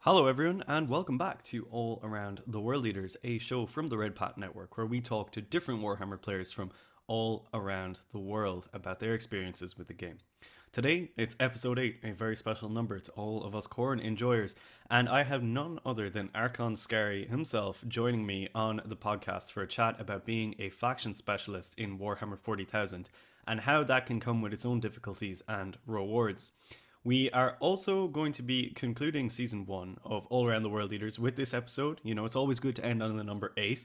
Hello, everyone, and welcome back to All Around the World Leaders, a show from the Red Pat Network where we talk to different Warhammer players from all around the world about their experiences with the game. Today, it's episode 8, a very special number to all of us Khorne enjoyers, and I have none other than Archon Skari himself joining me on the podcast for a chat about being a faction specialist in Warhammer 40,000 and how that can come with its own difficulties and rewards. We are also going to be concluding season 1 of All Around the World Leaders with this episode. You know, it's always good to end on the number 8.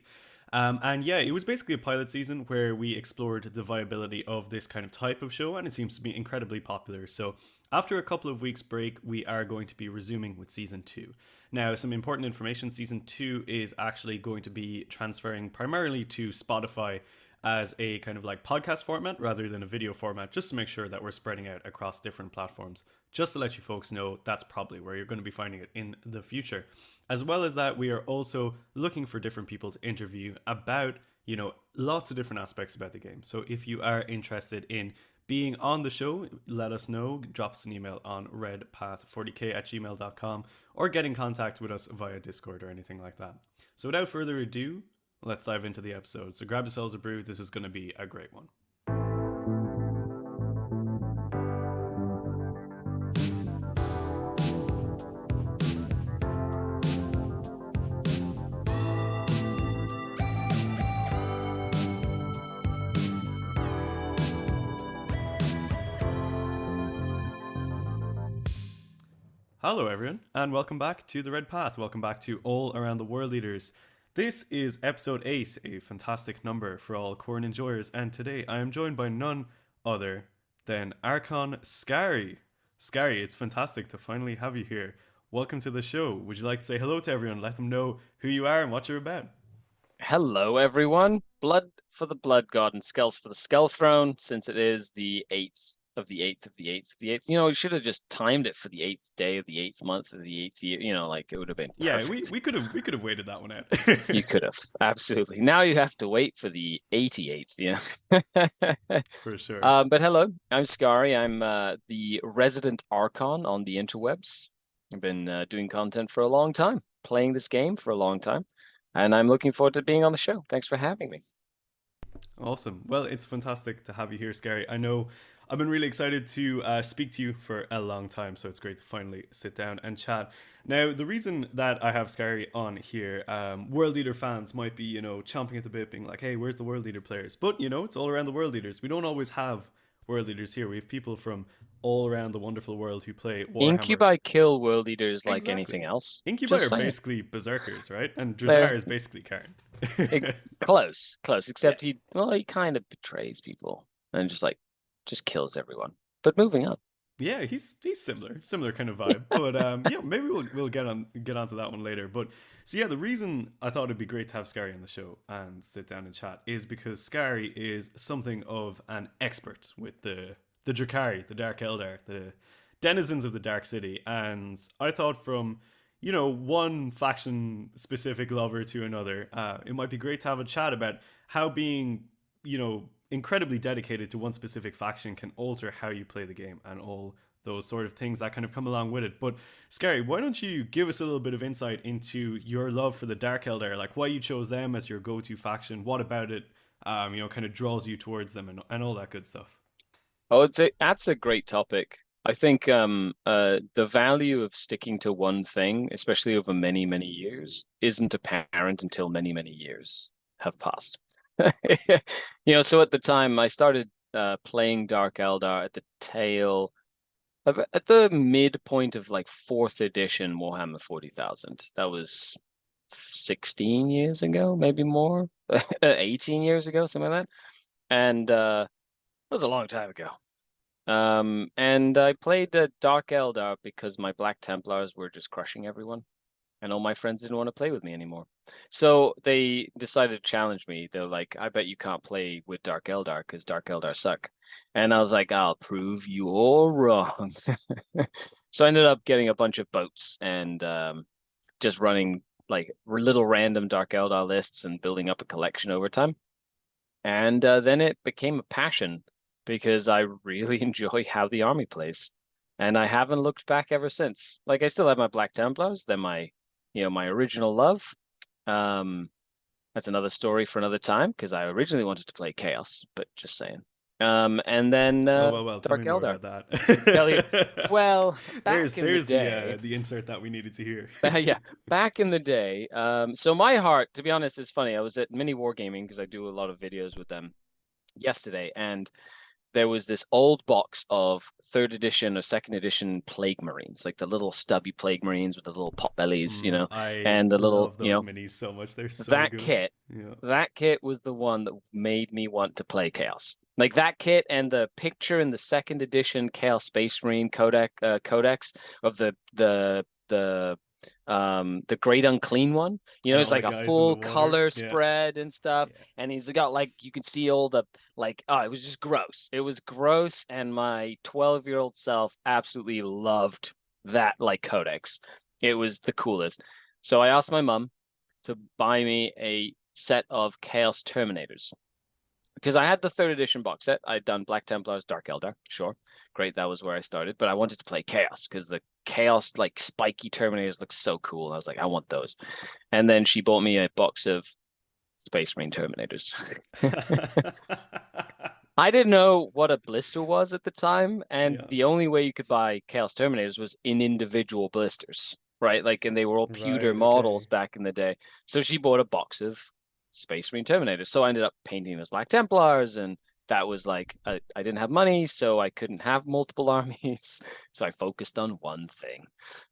And yeah, it was basically a pilot season where we explored the viability of this kind of type of show, and it seems to be incredibly popular. So, after a couple of weeks' break, we are going to be resuming with season 2. Now, some important information: season 2 is actually going to be transferring primarily to Spotify as a kind of like podcast format rather than a video format, just to make sure that we're spreading out across different platforms. Just to let you folks know, that's probably where you're going to be finding it in the future. As well as that, we are also looking for different people to interview about, lots of different aspects about the game. So if you are interested in being on the show, let us know. Drop us an email on redpath40k@gmail.com or get in contact with us via Discord or anything like that. So without further ado, let's dive into the episode. So grab yourselves a brew. This is going to be a great one. Hello, everyone, and welcome back to the Red Path. Welcome back to All Around the World Leaders. This is episode 8, a fantastic number for all Khorne enjoyers, and today I am joined by none other than Archon Skari. Scari, it's fantastic to finally have you here. Welcome to the show. Would you like to say hello to everyone? Let them know who you are and what you're about. Hello, everyone. Blood for the Blood God and Skulls for the Skull Throne, since it is the 8th of the 8th of the 8th of the 8th. You should have just timed it for the 8th day of the 8th month of the 8th year. Like it would have been perfect. Yeah, we could have waited that one out. You could have, absolutely. Now you have to wait for the 88th, yeah. For sure. But hello, I'm Scari. I'm the resident Archon on the interwebs. I've been doing content for a long time, playing this game for a long time. And I'm looking forward to being on the show. Thanks for having me. Awesome. Well, it's fantastic to have you here, Scary. I know I've been really excited to speak to you for a long time, so it's great to finally sit down and chat. Now, the reason that I have Scary on here, World Leader fans might be, chomping at the bit, being like, hey, where's the World Leader players? But, it's all around the World Leaders. We don't always have World Leaders here. We have people from all around the wonderful world who play Warhammer. Incubi kill world leaders like Exactly. anything else. Incubi are basically berserkers, right? And They're- Drazar is basically Khorne. Close, except he kind of betrays people and just kills everyone. But moving on. Yeah, he's similar kind of vibe. But yeah, maybe we'll get onto that one later. But so yeah, the reason I thought it'd be great to have Scary on the show and sit down and chat is because Scary is something of an expert with the Drakari, the Dark Eldar, the denizens of the Dark City. And I thought from one faction specific lover to another, it might be great to have a chat about how being incredibly dedicated to one specific faction can alter how you play the game and all those sort of things that kind of come along with it. But Scary, why don't you give us a little bit of insight into your love for the Dark Eldar, like why you chose them as your go-to faction, what about it kind of draws you towards them and all that good stuff. Oh, that's a great topic. I think the value of sticking to one thing, especially over many, many years, isn't apparent until many, many years have passed. So at the time I started playing Dark Eldar at the midpoint of like 4th edition Warhammer 40,000. That was 16 years ago, maybe more, 18 years ago, something like that. And it was a long time ago. And I played Dark Eldar because my Black Templars were just crushing everyone. And all my friends didn't want to play with me anymore. So they decided to challenge me. They're like, I bet you can't play with Dark Eldar because Dark Eldar suck. And I was like, I'll prove you all wrong. So I ended up getting a bunch of boats and just running like little random Dark Eldar lists and building up a collection over time. And then it became a passion because I really enjoy how the army plays. and I haven't looked back ever since. Like I still have my Black Templars. They're my, my original love. That's another story for another time because I originally wanted to play Chaos, but just saying. And then Well. Tell me Dark more Eldar. about Tell you, that. well, back in the There's day, the insert that we needed to hear. yeah, back in the day. So my heart, to be honest, is funny. I was at Mini Wargaming because I do a lot of videos with them yesterday, and there was this old box of third edition or second edition Plague Marines, like the little stubby Plague Marines with the little pot bellies, I and the little, love those minis so much. They're so that good. kit. Yeah. That kit was the one that made me want to play Chaos. Like that kit and the picture in the second edition Chaos Space Marine codex of the Great Unclean one. And It's all the like a guys in the full water. color Yeah. spread and stuff. Yeah. And he's got like you can see all the it was just gross. It was gross, and my 12-year-old self absolutely loved that like codex. It was the coolest. So I asked my mom to buy me a set of Chaos Terminators because I had the third edition box set. I'd done Black Templars, Dark Eldar, sure, great. That was where I started, but I wanted to play Chaos because the Chaos like spiky Terminators look so cool. And I was like, I want those. And then she bought me a box of Space Marine Terminators. I didn't know what a blister was at the time, and the only way you could buy Chaos Terminators was in individual blisters, right? Like, and they were all pewter models back in the day. So she bought a box of Space Marine Terminators. So I ended up painting as Black Templars, and that was like I didn't have money, so I couldn't have multiple armies. So I focused on one thing.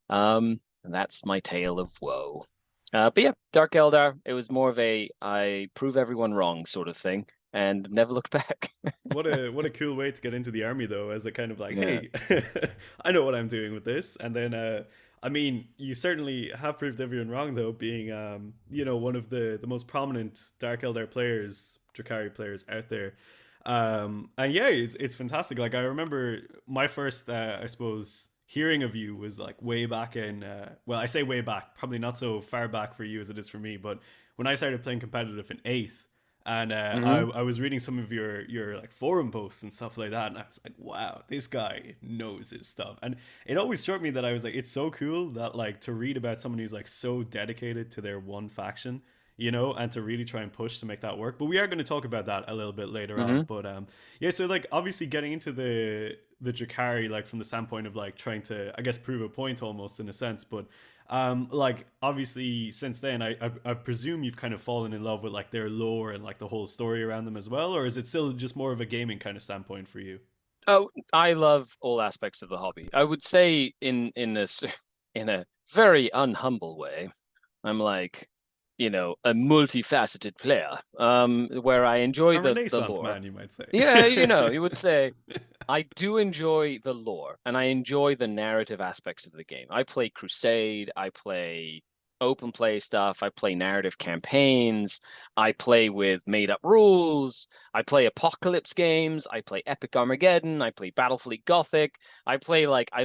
And that's my tale of woe. But yeah, Dark Eldar, it was more of a I prove everyone wrong sort of thing, and never looked back. What a cool way to get into the army though, as a kind of like, Yeah. hey, I know what I'm doing with this. And then I mean, you certainly have proved everyone wrong though, being one of the most prominent Dark Eldar players, Drakari players out there. And yeah, it's fantastic. Like I remember my first I suppose hearing of you was like way back in well, I say way back, probably not so far back for you as it is for me, but when I started playing competitive in 8th, and I was reading some of your like forum posts and stuff like that, and I was like, wow, this guy knows his stuff. And it always struck me that I was like, it's so cool that like to read about someone who's like so dedicated to their one faction, and to really try and push to make that work. But we are going to talk about that a little bit later on. But yeah, so like obviously getting into the Drakari, like from the standpoint of like trying to, I guess, prove a point almost in a sense. But like obviously since then, I presume you've kind of fallen in love with like their lore and like the whole story around them as well, or is it still just more of a gaming kind of standpoint for you? Oh, I love all aspects of the hobby. I would say in this in a very unhumble way, I'm like, a multifaceted player. Where I enjoy A the Renaissance lore. man, you might say. Yeah, you would say I do enjoy the lore and I enjoy the narrative aspects of the game. I play Crusade, I play open play stuff, I play narrative campaigns, I play with made up rules, I play apocalypse games, I play Epic Armageddon, I play Battlefleet Gothic. I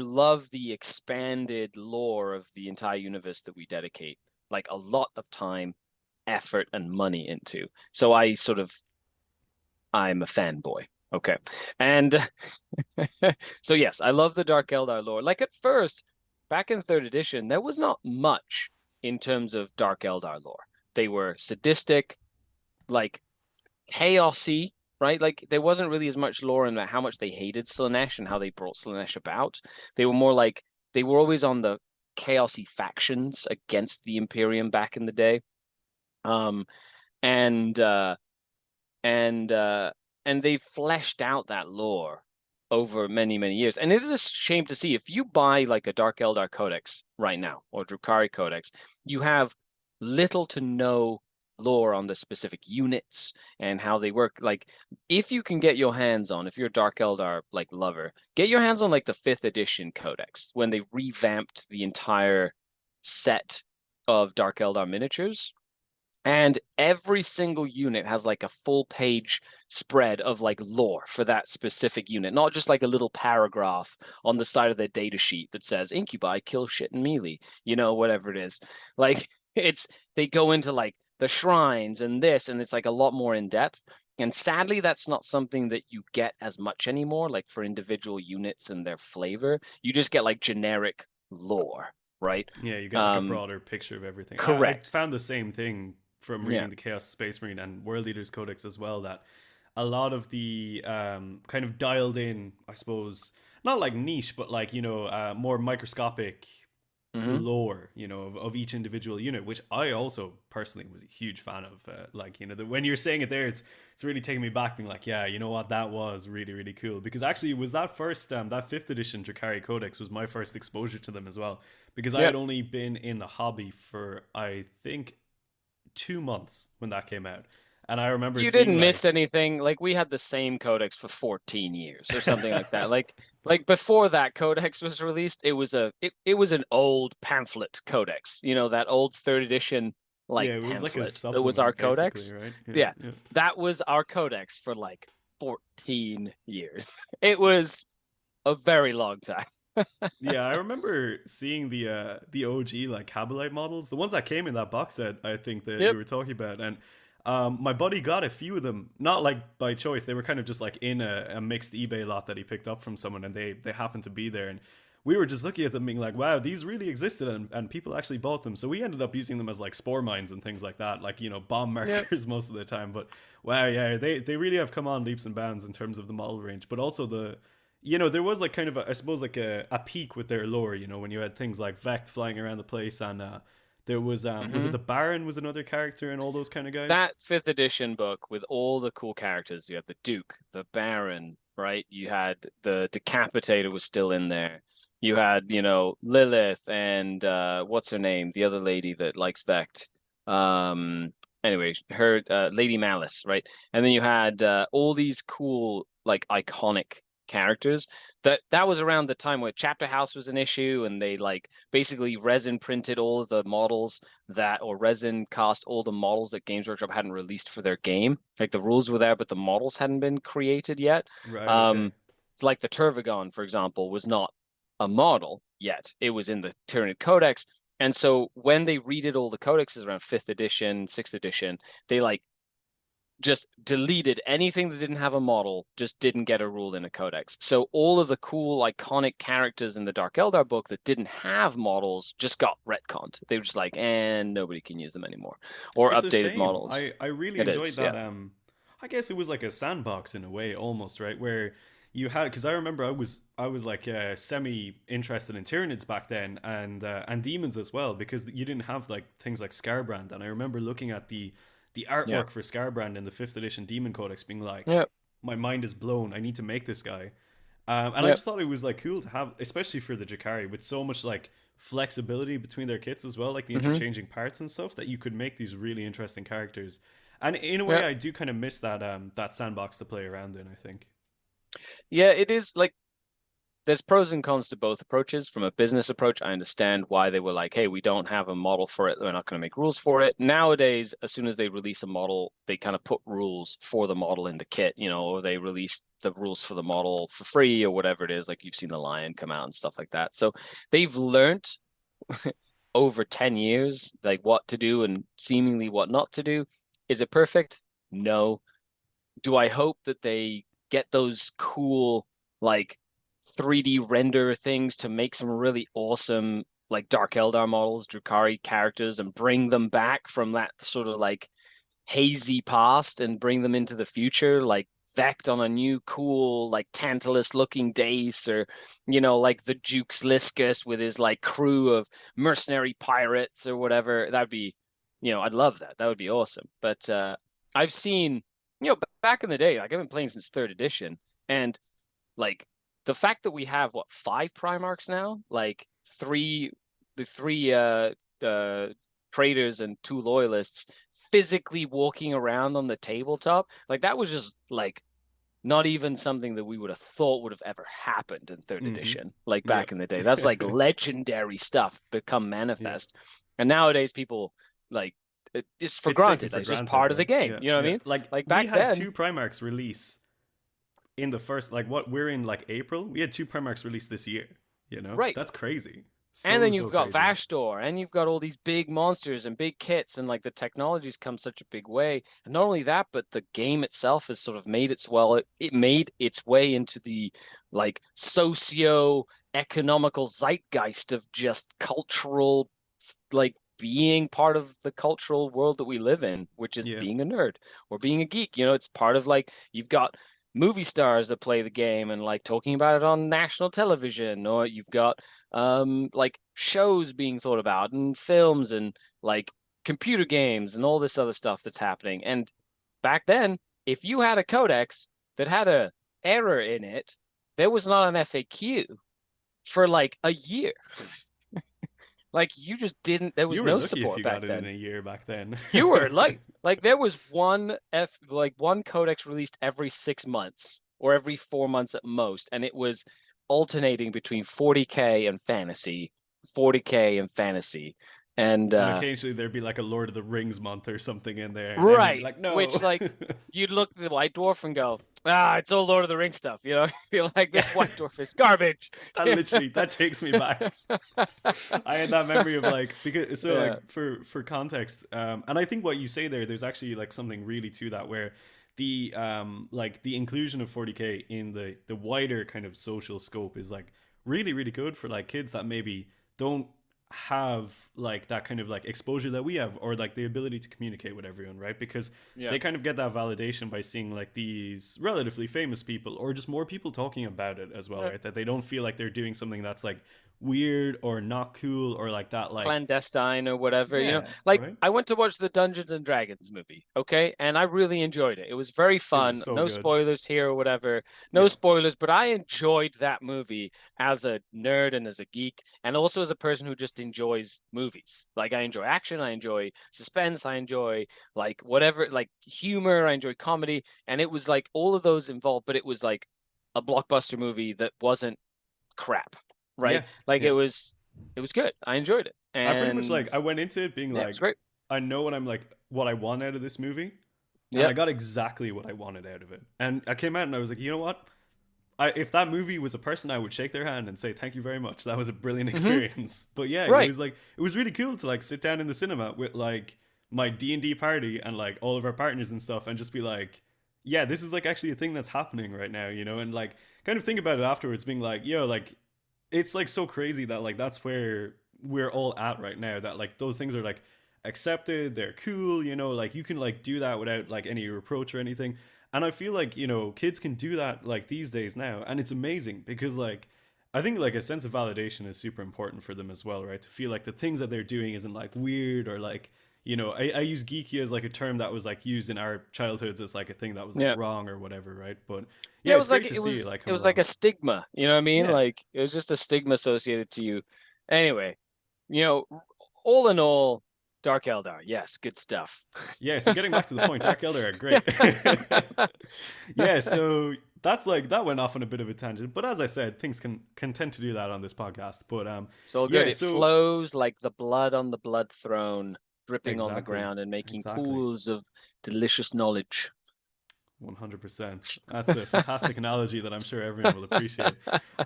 love the expanded lore of the entire universe that we dedicate like a lot of time, effort, and money into. So I'm a fanboy. Okay. And so yes, I love the Dark Eldar lore. Like at first, back in third edition, there was not much in terms of Dark Eldar lore. They were sadistic, like chaosy, right? Like there wasn't really as much lore in how much they hated Slaanesh and how they brought Slaanesh about. They were more like they were always on the chaosy factions against the Imperium back in the day. And they fleshed out that lore over many, many years. And it is a shame to see if you buy like a Dark Eldar Codex right now or Drukhari Codex, you have little to no lore on the specific units and how they work. Like if you can get your hands on, if you're a Dark Eldar like lover, get your hands on like the 5th edition Codex when they revamped the entire set of Dark Eldar miniatures. And every single unit has like a full page spread of like lore for that specific unit, not just like a little paragraph on the side of their data sheet that says incubi kill shit and melee, whatever it is. Like they go into like the shrines and this, and it's like a lot more in depth. And sadly, that's not something that you get as much anymore, like for individual units and their flavor. You just get like generic lore, right? Yeah, you get like a Um, broader picture of everything. I correct. found the same thing from Yeah. reading the Chaos Space Marine and World Leaders Codex as well, that a lot of the kind of dialed in, I suppose, not like niche, but like, more microscopic Hmm. lore, of each individual unit, which I also personally was a huge fan of. When you're saying it there, it's really taking me back, being like, yeah, you know what, that was really really cool. Because actually, it was that first that fifth edition Drakari Codex was my first exposure to them as well. Because I Yeah. had only been in the hobby for I think 2 months when that came out, and I remember You seeing didn't miss like, anything. Like we had the same codex for 14 years or something like that. Like before that codex was released, it was an old pamphlet codex. You know, that old third edition like yeah, it was like a pamphlet that was our supplement basically, codex. right? Yeah, Yeah. yeah. That was our codex for like 14 years. It was a very long time. Yeah, I remember seeing the OG like Kabalite models, the ones that came in that box set, I think that you Yep. were talking about, and my buddy got a few of them, not like by choice. They were kind of just like in a mixed eBay lot that he picked up from someone, and they happened to be there, and we were just looking at them, being like, "Wow, these really existed," and people actually bought them. So we ended up using them as like spore mines and things like that, like bomb Yep. markers most of the time. But wow, yeah, they really have come on leaps and bounds in terms of the model range, but also there was like kind of I suppose like a peak with their lore, when you had things like Vect flying around the place, and there was it Hmm. the Baron was another character and all those kind of guys. That fifth edition book with all the cool characters. You had the Duke, the Baron, right? You had the Decapitator was still in there. You had, Lilith and what's her name? The other lady that likes Vect. Anyway, her Lady Malice, right? And then you had all these cool, like iconic characters. That was around the time where Chapter House was an issue, and they like basically resin printed all of the models or resin cast all the models that Games Workshop hadn't released for their game. Like the rules were there, but the models hadn't been created yet. Right. Okay. Um, like the Turvagon, for example, was not a model yet. It was in the Tyranid Codex. And so when they redid all the codexes around fifth edition, sixth edition, they like just deleted anything that didn't have a model, just didn't get a rule in a codex. So all of the cool, iconic characters in the Dark Eldar book that didn't have models just got retconned. They were just like, and nobody can use them anymore. Or It's a updated shame. models. I really It enjoyed is, yeah. that. I guess it was like a sandbox in a way, almost, right? Where you had, because I remember I was like semi interested in Tyranids back then, and demons as well, because you didn't have like things like Scarbrand, and I remember looking at the Yeah. artwork for Scarbrand in the fifth edition Demon Codex, being like, Yep. my mind is blown. I need to make this guy. And I Yep. just thought it was like cool to have, especially for the Jakari, with so much like flexibility between their kits as well, like the Mm-hmm. interchanging parts and stuff, that you could make these really interesting characters. And in a way, Yep. I do kind of miss that sandbox to play around in, I think. Yeah, it is like there's pros and cons to both approaches. From a business approach, I understand why they were like, hey, we don't have a model for it. We're not going to make rules for it. Nowadays, as soon as they release a model, they kind of put rules for the model in the kit, or they release the rules for the model for free or whatever it is. Like you've seen the Lion come out and stuff like that. So they've learned over 10 years, like what to do and seemingly what not to do. Is it perfect? No. Do I hope that they get those cool, like, 3D render things to make some really awesome like Dark Eldar models, Drukhari characters, and bring them back from that sort of like hazy past and bring them into the future, like Vect on a new cool like Tantalus looking Dace, or like the Duke's Liscus with his like crew of mercenary pirates or whatever. That'd be, I'd love that. That would be awesome. But I've seen, back in the day, like I've been playing since third edition, and like the fact that we have what 5 Primarchs now, like the three traders and 2 loyalists physically walking around on the tabletop, like that was just like not even something that we would have thought would have ever happened in third Mm-hmm. edition, like back Yep. in the day. That's like legendary stuff become Yeah. manifest. And nowadays people like it's for It's taken granted. for Like, it's just granted, part of the right? game. Yeah. You know what I Yeah. mean? Like Like we back had then. 2 Primarchs release in the first, like, what we're in, like April. We had 2 Primarchs released this year. Right. That's crazy. And So then you've so got crazy. Vashdor, and you've got all these big monsters and big kits, and like the technology's come such a big way. And not only that, but the game itself has sort of made it made its way into the like socio-economical zeitgeist of just cultural, like being part of the cultural world that we live in, which is Yeah. being a nerd or being a geek. You know, it's part of like you've got movie stars that play the game and like talking about it on national television, or you've got like shows being thought about and films and like computer games and all this other stuff that's happening. And back then, if you had a codex that had a error in it, there was not an FAQ for like a year. Like you just didn't, there was You were no lucky if support you back got it in then. a year back then. You were like there was one codex released every 6 months or every 4 months at most, and it was alternating between 40K and fantasy, 40K and fantasy. And And occasionally there'd be like a Lord of the Rings month or something in there, and everyone would be right, like, "No." which like you'd look at the White Dwarf and go, ah, it's all Lord of the Rings stuff, you know. Feel like Yeah, this White Dwarf is garbage. that takes me back. I had that memory of like, because so Yeah, like for context, and I think what you say there's actually like something really to that, where the like the inclusion of 40K in the wider kind of social scope is like really good for like kids that maybe don't have like that kind of like exposure that we have, or like the ability to communicate with everyone, right? Because yeah, they kind of get that validation by seeing like these relatively famous people, or just more people talking about it as well, yeah. right? That they don't feel like they're doing something that's like weird or not cool, or like that, like, Clandestine or whatever, you know. yeah, Like right. I went to watch the Dungeons and Dragons movie, okay? And I really enjoyed it. It was very It was fun. so No good. spoilers here or whatever. No Yeah. spoilers, but I enjoyed that movie as a nerd and as a geek, and also as a person who just enjoys movies. Like I enjoy action, I enjoy suspense, I enjoy like whatever, like humor, I enjoy comedy, and it was like all of those involved, but it was like a blockbuster movie that wasn't crap, right? Yeah. Like Yeah. it was good. I enjoyed it. I pretty much And like, I went into it being yeah, it's like, great. I know what I want out of this movie, and I Yep. got exactly what I wanted out of it. And I came out and I was like, you know what? If that movie was a person, I would shake their hand and say thank you very much. That was a brilliant Hmm. experience. But yeah, it Right. was like, it was really cool to like sit down in the cinema with like my D&D party and like all of our partners and stuff, and just be like, yeah, this is like actually a thing that's happening right now, you know, and like kind of think about it afterwards, being like, yo, like it's like so crazy that like that's where we're all at right now, that like those things are like accepted, they're cool, you know, like you can like do that without like any reproach or anything. And I feel like, you know, kids can do that like these days now, and it's amazing because like I think like a sense of validation is super important for them as well, right? To feel like the things that they're doing isn't like weird, or like, you know, I use geeky as like a term that was like used in our childhoods as like a thing that was like Yeah. wrong or whatever, right? But Yeah, yeah, it's great to see it like it come was like along. a stigma, you know what I mean? Yeah. Like it was just a stigma associated to you. Anyway, you know, all in all, Dark Eldar, yes, good stuff. Yeah, so getting back to the point, Dark Elder are great. Yeah, so that's like that went off on a bit of a tangent, but as I said, things can tend to do that on this podcast. But It's all good. yeah, It so flows like the blood on the blood throne, dripping on the exactly, ground and making exactly, pools of delicious knowledge. 100%. That's a fantastic analogy that I'm sure everyone will appreciate.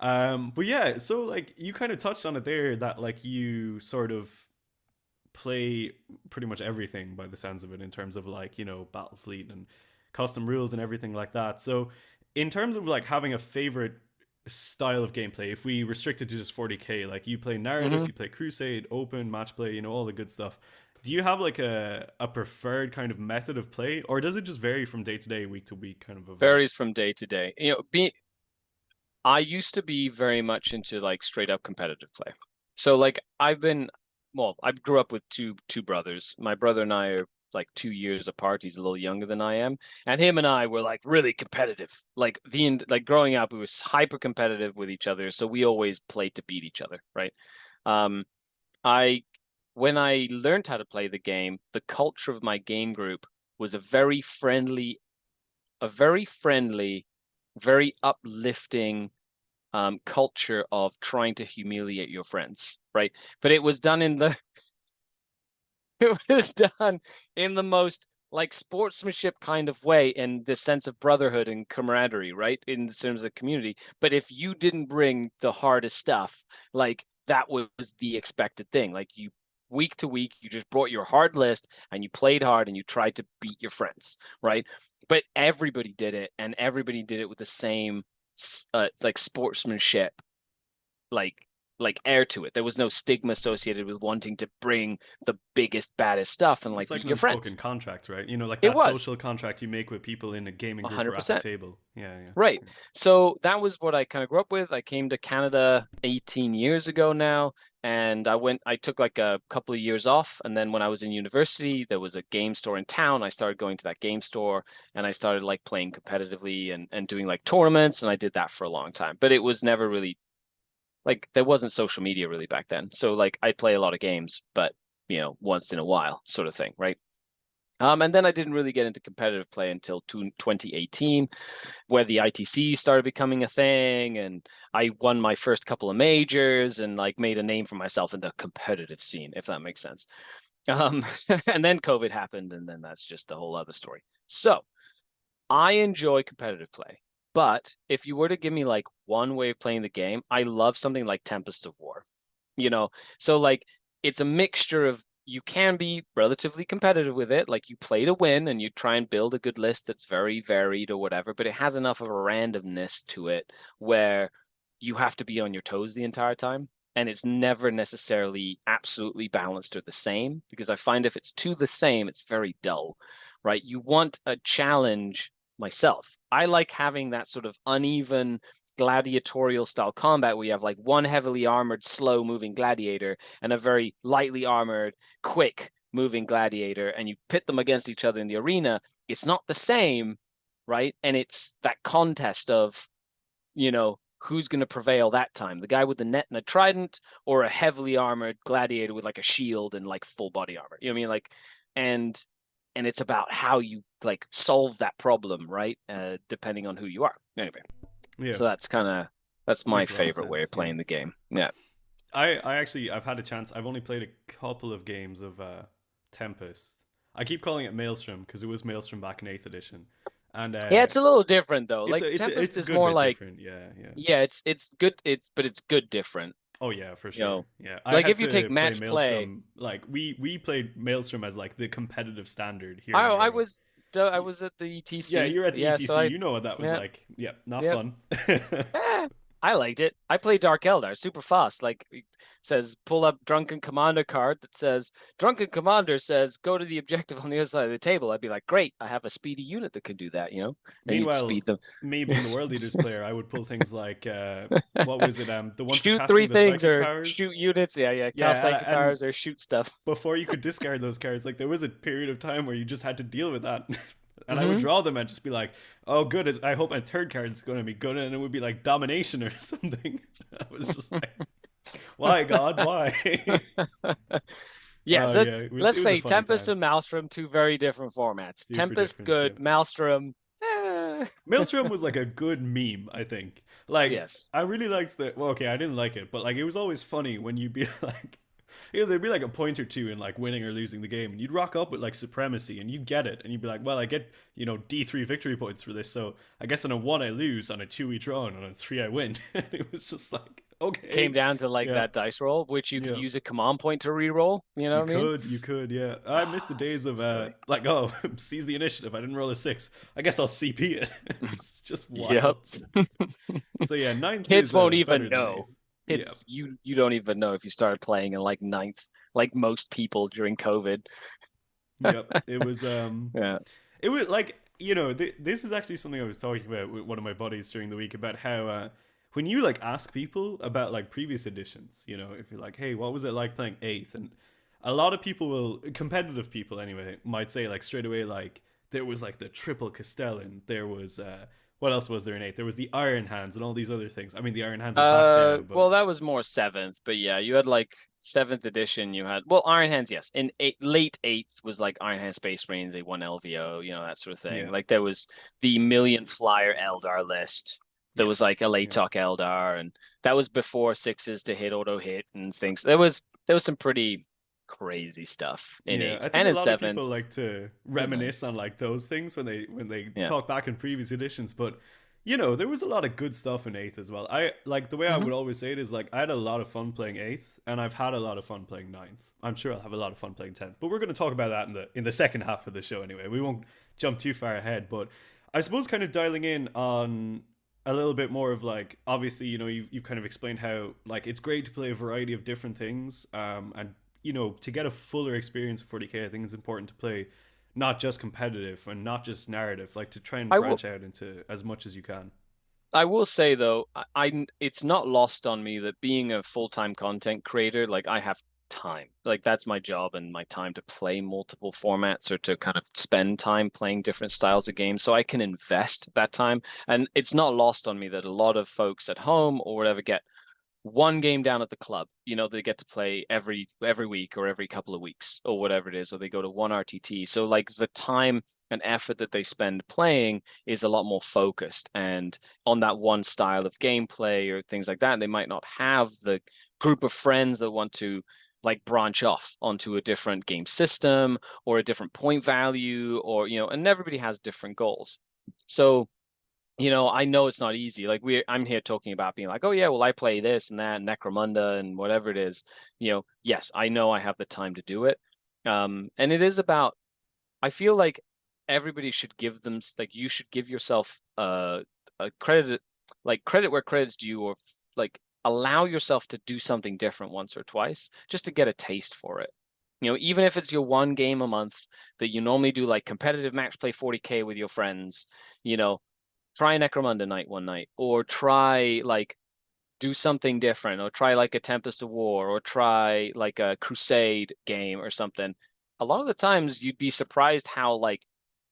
But yeah, so like you kind of touched on it there, that like you sort of play pretty much everything by the sounds of it, in terms of like, you know, Battlefleet and custom rules and everything like that. So in terms of like having a favorite style of gameplay, if we restrict it to just 40K, like you play narrative, Hmm. you play crusade, open, match play, you know, all the good stuff, do you have like a preferred kind of method of play, or does it just vary from day to day, week to week kind of a vibe? Varies from day to day. You know, I used to be very much into like straight up competitive play. So like I grew up with two brothers. My brother and I are like 2 years apart. He's a little younger than I am. And him and I were like really competitive. Like growing up, we was hyper competitive with each other. So we always played to beat each other, right? Um, I when I learned how to play the game, the culture of my game group was a very friendly, very uplifting culture of trying to humiliate your friends, right? But it was done in the it was done in the most like sportsmanship kind of way, in the sense of brotherhood and camaraderie, right? In terms of the community. But if you didn't bring the hardest stuff, like that was the expected thing. Like you week to week, you just brought your hard list and you played hard and you tried to beat your friends, right? But everybody did it, and everybody did it with the same like sportsmanship, like air to it. There was no stigma associated with wanting to bring the biggest, baddest stuff and like It's like beat an your unspoken friends. contract, right? You know, like It that was social contract you make with people in a gaming group or at the 100%. table. Yeah, yeah. Right. So that was what I kind of grew up with. I came to Canada 18 years ago now, and I took like a couple of years off. And then when I was in university, there was a game store in town. I started going to that game store and I started like playing competitively and doing like tournaments. And I did that for a long time, but it was never really like there wasn't social media really back then. So like I play a lot of games, but once in a while sort of thing. Right. And then I didn't really get into competitive play until 2018, where the ITC started becoming a thing, and I won my first couple of majors and like made a name for myself in the competitive scene, if that makes sense. And then COVID happened, and then that's just a whole other story. So I enjoy competitive play, but if you were to give me like one way of playing the game, I love something like Tempest of War. So like it's a mixture of you can be relatively competitive with it, like you play to win and you try and build a good list that's very varied or whatever, but it has enough of a randomness to it where you have to be on your toes the entire time. And it's never necessarily absolutely balanced or the same, because I find if it's too the same, it's very dull, right? You want a challenge. Myself, I like having that sort of uneven gladiatorial style combat where you have like one heavily armored, slow moving gladiator and a very lightly armored, quick moving gladiator, and you pit them against each other in the arena. It's not the same, right? And it's that contest of, who's going to prevail that time, the guy with the net and a trident or a heavily armored gladiator with like a shield and like full body armor. You know what I mean? Like, and it's about how you like solve that problem, right? Depending on who you are. Anyway, Yeah. so that's my Makes a lot of favorite way sense. of Yeah. playing the game. Yeah. I actually I've had a chance. I've only played a couple of games of Tempest. I keep calling it Maelstrom because it was Maelstrom back in 8th edition, and Yeah, it's a little different though. it's Like a it's a, Tempest it's a is good more bit like, different. Yeah, yeah. yeah, it's good. But it's good different. Oh yeah, for You sure. know, Yeah, I like had if you to take play match play, Maelstrom. Like we played Maelstrom as like the competitive standard here I in I Europe. was I Y- was at the Yeah, ETC. you're at the Yeah, so ETC. You know what that was yeah, like. Yeah, not yeah. fun. I liked it. I played Dark Eldar super fast. Like it says, pull up Drunken Commander card that says Drunken Commander says go to the objective on the other side of the table. I'd be like, great, I have a speedy unit that can do that, and you'd Meanwhile, speed them. me being the World Leaders player, I would pull things like what was it? The one for Shoot three casting the things psychic or shoot powers. units. Yeah, yeah. Cast Yeah, psychic and powers or shoot stuff. before you could discard those cards, like there was a period of time where you just had to deal with that. And I would Hmm. draw them and just be like, "Oh, good! I hope my third card is going to be good," and it would be like domination or something. I was just like, "Why, God? Why?" Yes, Yeah, it let's was a say funny Tempest time. and Maelstrom, two very different formats. Super Tempest, different. Yeah. good. Maelstrom, eh. Maelstrom was like a good meme, I think. Like Yes. I really liked the. Well, okay, I didn't like it, but like it was always funny when you'd be like, there'd be like a point or two in like winning or losing the game, and you'd rock up with like supremacy, and you'd get it, and you'd be like, well, I get D3 victory points for this, so I guess on a 1 I lose, on a 2 we draw, and on a 3 I win. And it was just like, Came okay, down to like yeah, that dice roll, which you could yeah. use a command point to re-roll. You know what I mean? You could, yeah. I miss the days So of silly. like, oh, seize the initiative. I didn't roll a 6. I guess I'll CP it. It's just Yep. wild. So yeah, ninth Kids is won't better even than eighth. know. Yeah, It's you don't even know if you started playing in like ninth, like most people during COVID. yep. It was Yeah. it was like this is actually something I was talking about with one of my buddies during the week about how when you like ask people about like previous editions, if you're like, hey, what was it like playing eighth, and a lot of people will, competitive people anyway, might say like straight away like there was like the triple Castellan, there was what else was there in eighth? There was the Iron Hands and all these other things. I mean, the Iron Hands are back now, but Well, that was more seventh, but yeah, you had like seventh edition. You had Iron Hands, yes. In late eighth was like Iron Hand Space Marines. They won LVO, that sort of thing. yeah, Like there was the Million Flyer Eldar list. There was like a yes, late yeah. talk Eldar, and that was before sixes to hit auto hit and things. There was some pretty crazy stuff in Yeah, I eighth think and a in lot of seventh people like to and ninth. reminisce on like those things when they Yeah. talk back in previous editions, but There was a lot of good stuff in eighth as well. I like the way I Hmm. would always say it is like I had a lot of fun playing eighth, and I've had a lot of fun playing ninth. I'm sure I'll have a lot of fun playing tenth, but we're going to talk about that in the second half of the show anyway. We won't jump too far ahead, but I suppose kind of dialing in on a little bit more of like obviously you've kind of explained how like it's great to play a variety of different things, and to get a fuller experience of 40k, I think it's important to play not just competitive and not just narrative, like to try and I will branch out into as much as you can. I will say though, it's not lost on me that being a full-time content creator, like I have time. Like that's my job and my time to play multiple formats or to kind of spend time playing different styles of games. So I can invest that time. And it's not lost on me that a lot of folks at home or whatever get one game down at the club. They get to play every week or every couple of weeks or whatever it is, or they go to one RTT. So like the time and effort that they spend playing is a lot more focused and on that one style of gameplay or things like that. And they might not have the group of friends that want to like branch off onto a different game system or a different point value or and everybody has different goals. So I know it's not easy. Like I'm here talking about being like, oh yeah, well I play this and that, Necromunda and whatever it is. Yes, I know I have the time to do it. And it is about. I feel like everybody should give them like you should give yourself a credit, like credit where credit's due, or like allow yourself to do something different once or twice just to get a taste for it. Even if it's your one game a month that you normally do like competitive match play 40K with your friends, you know, try Necromunda night one night, or try like do something different, or try like a Tempest of War, or try like a Crusade game or something. A lot of the times you'd be surprised how like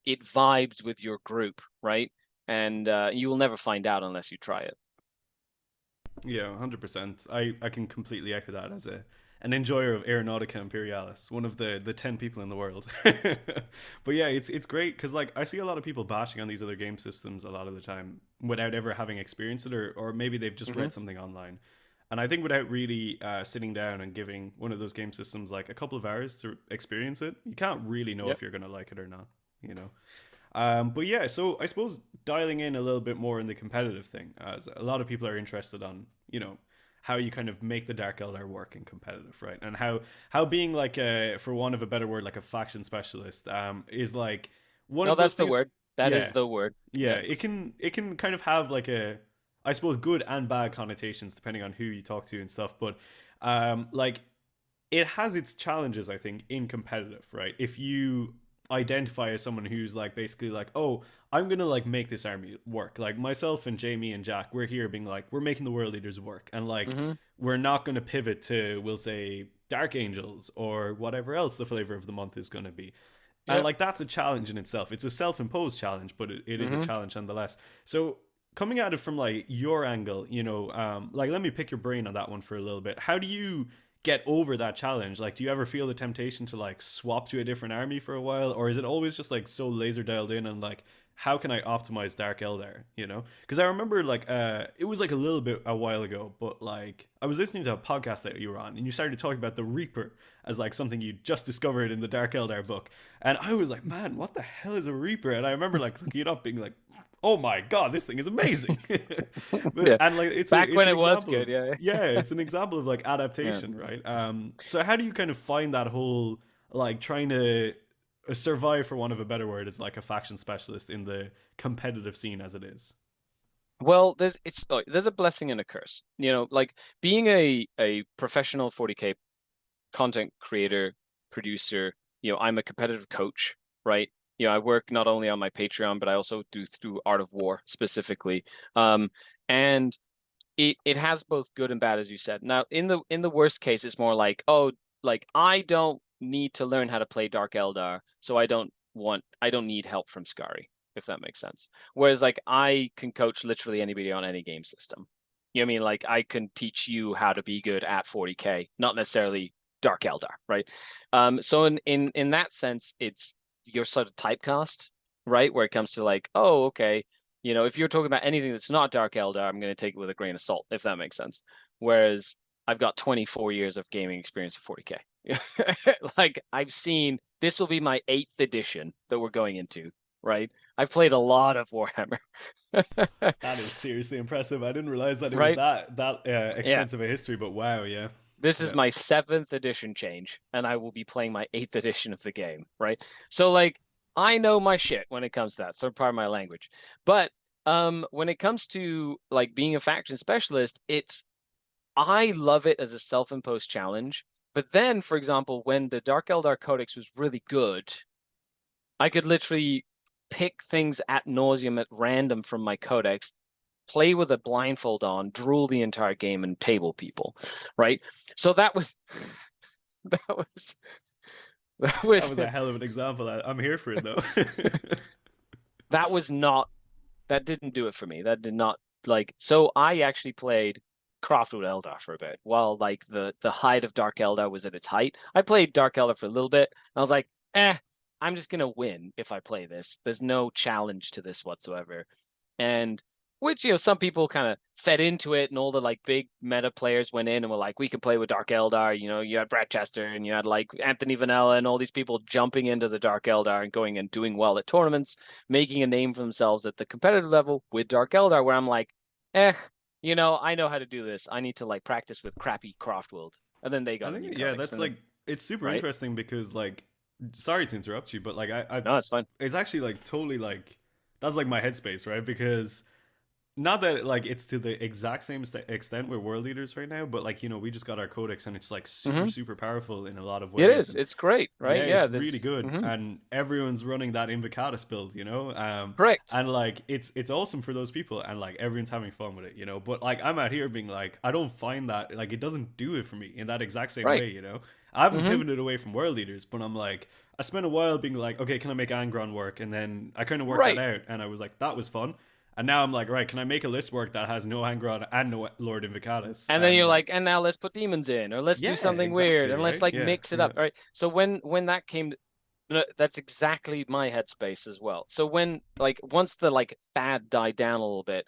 it vibes with your group, right? And you will never find out unless you try it. Yeah, 100%. I can completely echo that as an enjoyer of Aeronautica Imperialis, one of the 10 people in the world. But yeah, it's great because like I see a lot of people bashing on these other game systems a lot of the time without ever having experienced it, or maybe they've just Hmm. read something online. And I think without really sitting down and giving one of those game systems like a couple of hours to experience it, you can't really know Yep. if you're going to like it or not, you know? But yeah, so I suppose dialing in a little bit more in the competitive thing, as a lot of people are interested on, how you kind of make the Dark Eldar work in competitive, right? And how being like a, for want of a better word, like a faction specialist, is like one No, of those that's the things. word. That is Yeah, the word. yeah, Yeah. it can kind of have like a, I suppose, good and bad connotations depending on who you talk to and stuff. But like it has its challenges, I think, in competitive, right? If you identify as someone who's like basically like, oh, I'm gonna like make this army work. Like myself and Jamie and Jack, we're here being like, we're making the world leaders work, and like Hmm. we're not gonna pivot to, we'll say, Dark Angels or whatever else the flavor of the month is gonna be. And Yep. like that's a challenge in itself. It's a self-imposed challenge, but it is a Hmm. challenge nonetheless. So coming at it from like your angle, like let me pick your brain on that one for a little bit. How do you get over that challenge? Like, do you ever feel the temptation to like swap to a different army for a while, or is it always just like so laser dialed in and like, how can I optimize Dark Eldar? Because I remember like it was like a little bit a while ago, but like I was listening to a podcast that you were on, and you started talking about the Reaper as like something you just discovered in the Dark Eldar book, and I was like, man, what the hell is a Reaper? And I remember like looking it up, being like, oh my god, this thing is amazing. Yeah. And like it's a Back it's when an it was example of, good. Yeah. yeah, it's an example of like Yeah. adaptation, right? So how do you kind of find that whole like trying to survive, for want of a better word, as like a faction specialist in the competitive scene as it is? Well, there's a blessing and a curse. Like being a professional 40K content creator, producer, I'm a competitive coach, right? I work not only on my Patreon, but I also do through Art of War specifically. And it has both good and bad, as you said. Now, in the worst case, it's more like, oh, like I don't need to learn how to play Dark Eldar, so I don't need help from Scari, if that makes sense. Whereas like I can coach literally anybody on any game system. You know what I mean? Like I can teach you how to be good at 40K, not necessarily Dark Eldar, right? So in that sense, it's your sort of typecast, right? Where it comes to like, oh, okay, if you're talking about anything that's not Dark Eldar, I'm going to take it with a grain of salt, if that makes sense. Whereas I've got 24 years of gaming experience of 40K. Like I've seen, this will be my 8th edition that we're going into. right? I've played a lot of Warhammer. That is seriously impressive. I didn't realize that it was Right? that Yeah. extensive a history, but wow, yeah. This is Yeah. my seventh edition change, and I will be playing my eighth edition of the game, right? So like I know my shit when it comes to that. So part of my language. But when it comes to like being a faction specialist, it's I love it as a self-imposed challenge. But then, for example, when the Dark Eldar Codex was really good, I could literally pick things at nauseum at random from my codex, play with a blindfold on, drool the entire game, and table people, right? So that was that was that That was was a hell of an example. I'm here for it though. that was not that didn't do it for me. That did not like so I actually played Craftwood Eldar for a bit while like the height of Dark Eldar was at its height. I played Dark Eldar for a little bit. And I was like, I'm just gonna win if I play this. There's no challenge to this whatsoever. And which, some people kind of fed into it, and all the like big meta players went in and were like, we can play with Dark Eldar. You had Brad Chester and you had like Anthony Vanella and all these people jumping into the Dark Eldar and going and doing well at tournaments, making a name for themselves at the competitive level with Dark Eldar, where I'm like, I know how to do this. I need to like practice with crappy Craftworld. And then they I got a think new yeah, codex, that's and then, like it's super right? interesting because like sorry to interrupt you, but like I No, it's fine. it's actually like totally like that's like my headspace, right? Because not that like it's to the exact same extent we're world leaders right now, but like we just got our codex and it's like super Mm-hmm. super powerful in a lot of It ways, is. and It's great, yeah, right? it's Yeah, really this. good, Mm-hmm. and everyone's running that Invocatus build, Correct. and like it's awesome for those people, and like everyone's having fun with it, But like I'm out here being like, I don't find that like it doesn't do it for me in that exact same Right. way. I haven't Mm-hmm. pivoted away from world leaders, but I'm like, I spent a while being like, okay, can I make Angron work? And then I kind of worked that Right. out, and I was like, that was fun. And now I'm like, right, can I make a list work that has no Angron and no Lord Invocatus? And then you're And like, and now let's put demons in, or let's do yeah, something weird, exactly, and let's right? like Yeah, mix it yeah. up. Right. So when that came, that's exactly my headspace as well. So when like once the like fad died down a little bit,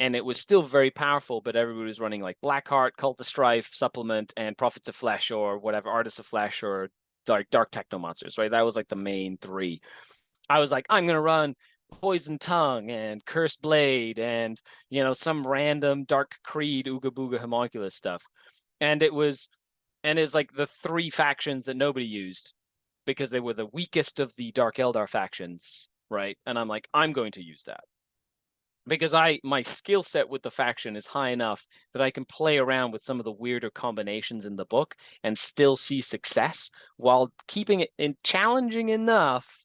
and it was still very powerful, but everybody was running like Blackheart, Cult of Strife, Supplement, and Prophets of Flesh, or whatever, Artists of Flesh, or Dark Techno Monsters. Right. That was like the main three. I was like, I'm gonna run Poison Tongue and Cursed Blade and some random Dark Creed Ooga Booga Homunculus stuff. And it's like the three factions that nobody used because they were the weakest of the Dark Eldar factions, right? And I'm like, I'm going to use that. Because my skill set with the faction is high enough that I can play around with some of the weirder combinations in the book and still see success while keeping it challenging enough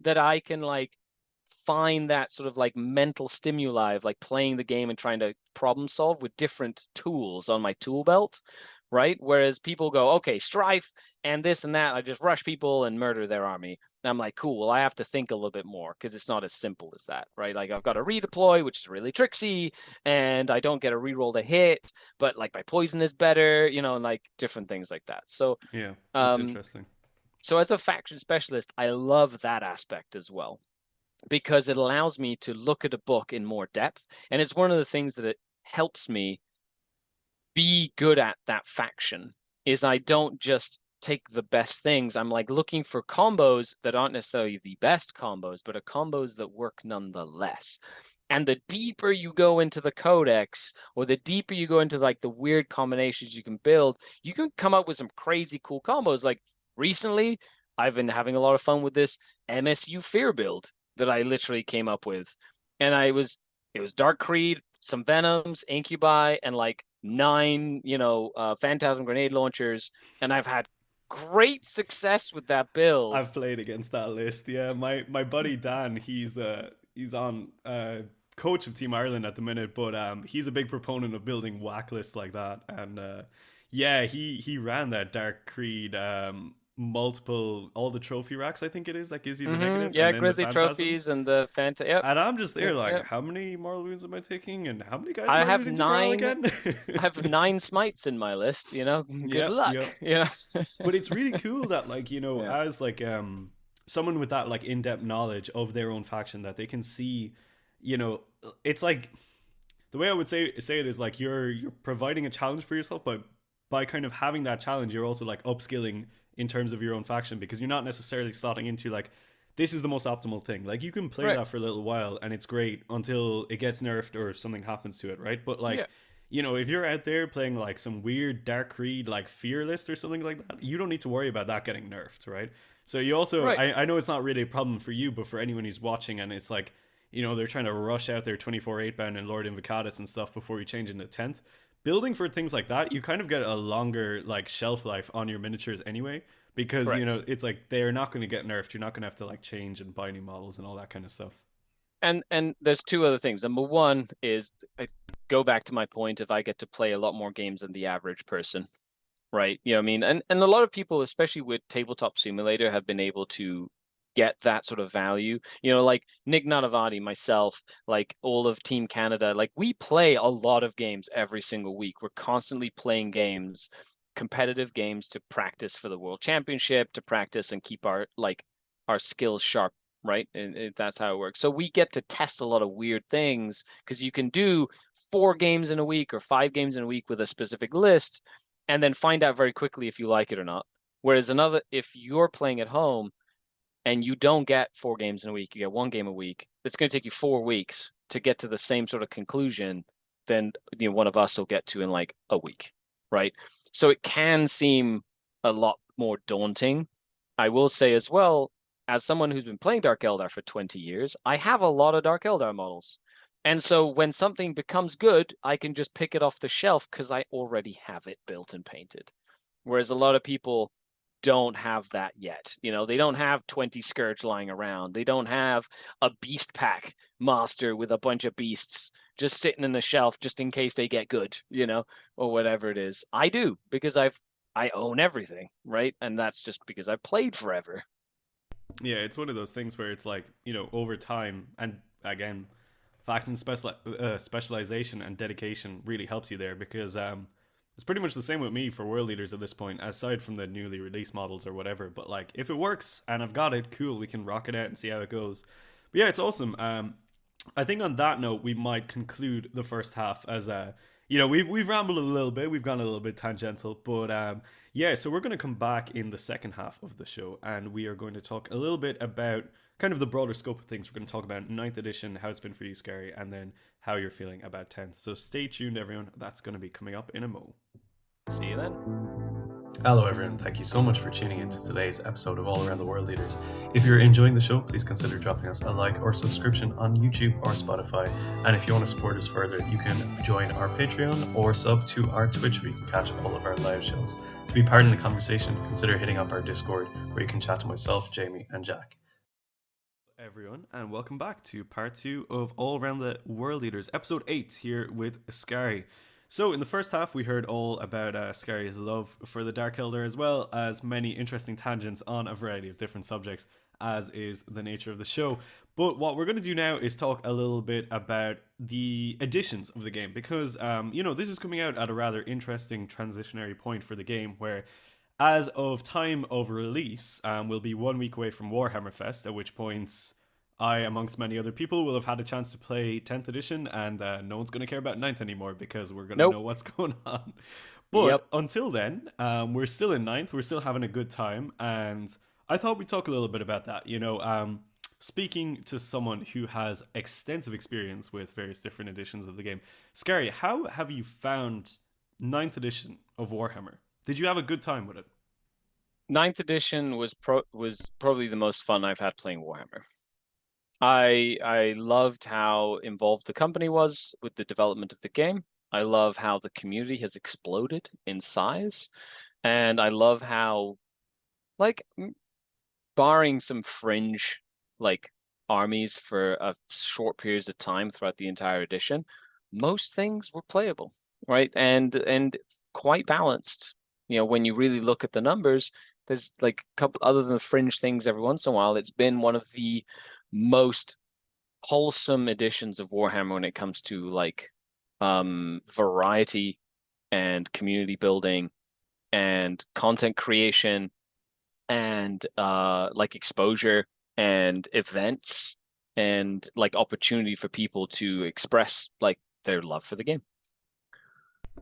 that I can like find that sort of like mental stimuli of like playing the game and trying to problem solve with different tools on my tool belt, right? Whereas people go, okay, strife and this and that, I just rush people and murder their army. And I'm like, cool, well, I have to think a little bit more because it's not as simple as that, right? Like I've got a redeploy, which is really tricksy, and I don't get a reroll to hit, but like my poison is better, and like different things like that. So Yeah, that's um interesting. so as a faction specialist, I love that aspect as well because it allows me to look at a book in more depth. And it's one of the things that it helps me be good at that faction is I don't just take the best things. I'm like looking for combos that aren't necessarily the best combos, but are combos that work nonetheless. And the deeper you go into the codex, or the deeper you go into like the weird combinations you can build, you can come up with some crazy cool combos. Like recently, I've been having a lot of fun with this MSU Fear build that I literally came up with. And it was Dark Creed, some Venoms, Incubi, and like 9, Phantasm grenade launchers. And I've had great success with that build. I've played against that list. Yeah, my buddy Dan, he's on coach of Team Ireland at the minute, but he's a big proponent of building whack lists like that. And yeah, he ran that Dark Creed multiple all the trophy racks, I think it is, that gives you the negative, Yeah, and then the Grizzly phantasms. trophies and the Phanta. Yep, And I'm just there yep, like, yep. how many moral wounds am I taking, and how many guys am I I have losing to morale nine. again? I have 9 smites in my list. Good Yep, yep. luck. But it's really cool that like Yeah. as like someone with that like in-depth knowledge of their own faction, that they can see, you know it's like, the way I would say it is like you're providing a challenge for yourself, but by kind of having that challenge, you're also like upskilling in terms of your own faction, because you're not necessarily slotting into like this is the most optimal thing. Like you can play Right. that for a little while and it's great until it gets nerfed or something happens to it, right? But Yeah. like, you know, if you're out there playing like some weird Dark Creed like Fear List or something like that, you don't need to worry about that getting nerfed, right? So you also, Right. I know it's not really a problem for you, but for anyone who's watching and it's like, you know, they're trying to rush out their 24 8 bound and Lord Invocatus and stuff before you change into 10th. Building for things like that, you kind of get a longer like shelf life on your miniatures anyway, because you Correct. know it's like they're not going to get nerfed. You're not going to have to like change and buy new models and all that kind of stuff. And there's two other things. Number one is I go back to my point if I get to play a lot more games than the average person, right? You know what I mean? And a lot of people, especially with Tabletop Simulator, have been able to get that sort of value. You know, like Nick Nanavati, myself, like all of Team Canada, like we play a lot of games every single week. We're constantly playing games, competitive games to practice for the World Championship, to practice and keep our skills sharp, right? And that's how it works. So we get to test a lot of weird things because you can do 4 games in a week or 5 games in a week with a specific list and then find out very quickly if you like it or not. Whereas if you're playing at home and you don't get 4 games in a week, you get 1 game a week, it's going to take you 4 weeks to get to the same sort of conclusion than one of us will get to in like a week, right? So it can seem a lot more daunting. I will say as well, as someone who's been playing Dark Eldar for 20 years, I have a lot of Dark Eldar models. And so when something becomes good, I can just pick it off the shelf because I already have it built and painted. Whereas a lot of people don't have that yet. They don't have 20 Scourge lying around. They don't have a beast pack master with a bunch of beasts just sitting in the shelf just in case they get good, or whatever it is. I do because I own everything, right? And that's just because I've played forever. Yeah, it's one of those things where it's like, you know, over time, and again, fact and specialization and dedication really helps you there, because it's pretty much the same with me for world leaders at this point, aside from the newly released models or whatever. But like, if it works and I've got it, cool, we can rock it out and see how it goes. But yeah, it's awesome. I think on that note, we might conclude the first half as you know, we've rambled a little bit, we've gone a little bit tangential, but yeah, so we're going to come back in the second half of the show, and we are going to talk a little bit about kind of the broader scope of things. We're going to talk about ninth edition, how it's been for you, Scary, and then how you're feeling about 10th. So stay tuned, everyone. That's going to be coming up in a mo. See you then. Hello, everyone. Thank you so much for tuning in to today's episode of All Around the World Leaders. If you're enjoying the show, please consider dropping us a like or subscription on YouTube or Spotify. And if you want to support us further, you can join our Patreon or sub to our Twitch where you can catch all of our live shows. To be part of the conversation, consider hitting up our Discord where you can chat to myself, Jamie, and Jack. Everyone, and welcome back to part 2 of All Around the World Leaders, episode 8 here with Scari. So in the first half, we heard all about Scari's love for the Dark Elder, as well as many interesting tangents on a variety of different subjects, as is the nature of the show. But what we're going to do now is talk a little bit about the additions of the game, because, you know, this is coming out at a rather interesting transitionary point for the game, where as of time of release, we'll be 1 week away from Warhammer Fest, at which point I, amongst many other people, will have had a chance to play 10th edition, and no one's going to care about 9th anymore because we're going to Nope. know what's going on. Yep. But until then, we're still in 9th, we're still having a good time, and I thought we'd talk a little bit about that. You know, speaking to someone who has extensive experience with various different editions of the game, Scary, how have you found 9th edition of Warhammer? Did you have a good time with it? 9th edition was probably the most fun I've had playing Warhammer. I loved how involved the company was with the development of the game. I love how the community has exploded in size, and I love how, like, barring some fringe like armies for a short periods of time throughout the entire edition, most things were playable, right? And quite balanced. When you really look at the numbers, there's like a couple other than the fringe things every once in a while. It's been one of the most wholesome editions of Warhammer when it comes to like variety and community building and content creation and like exposure and events and like opportunity for people to express like their love for the game.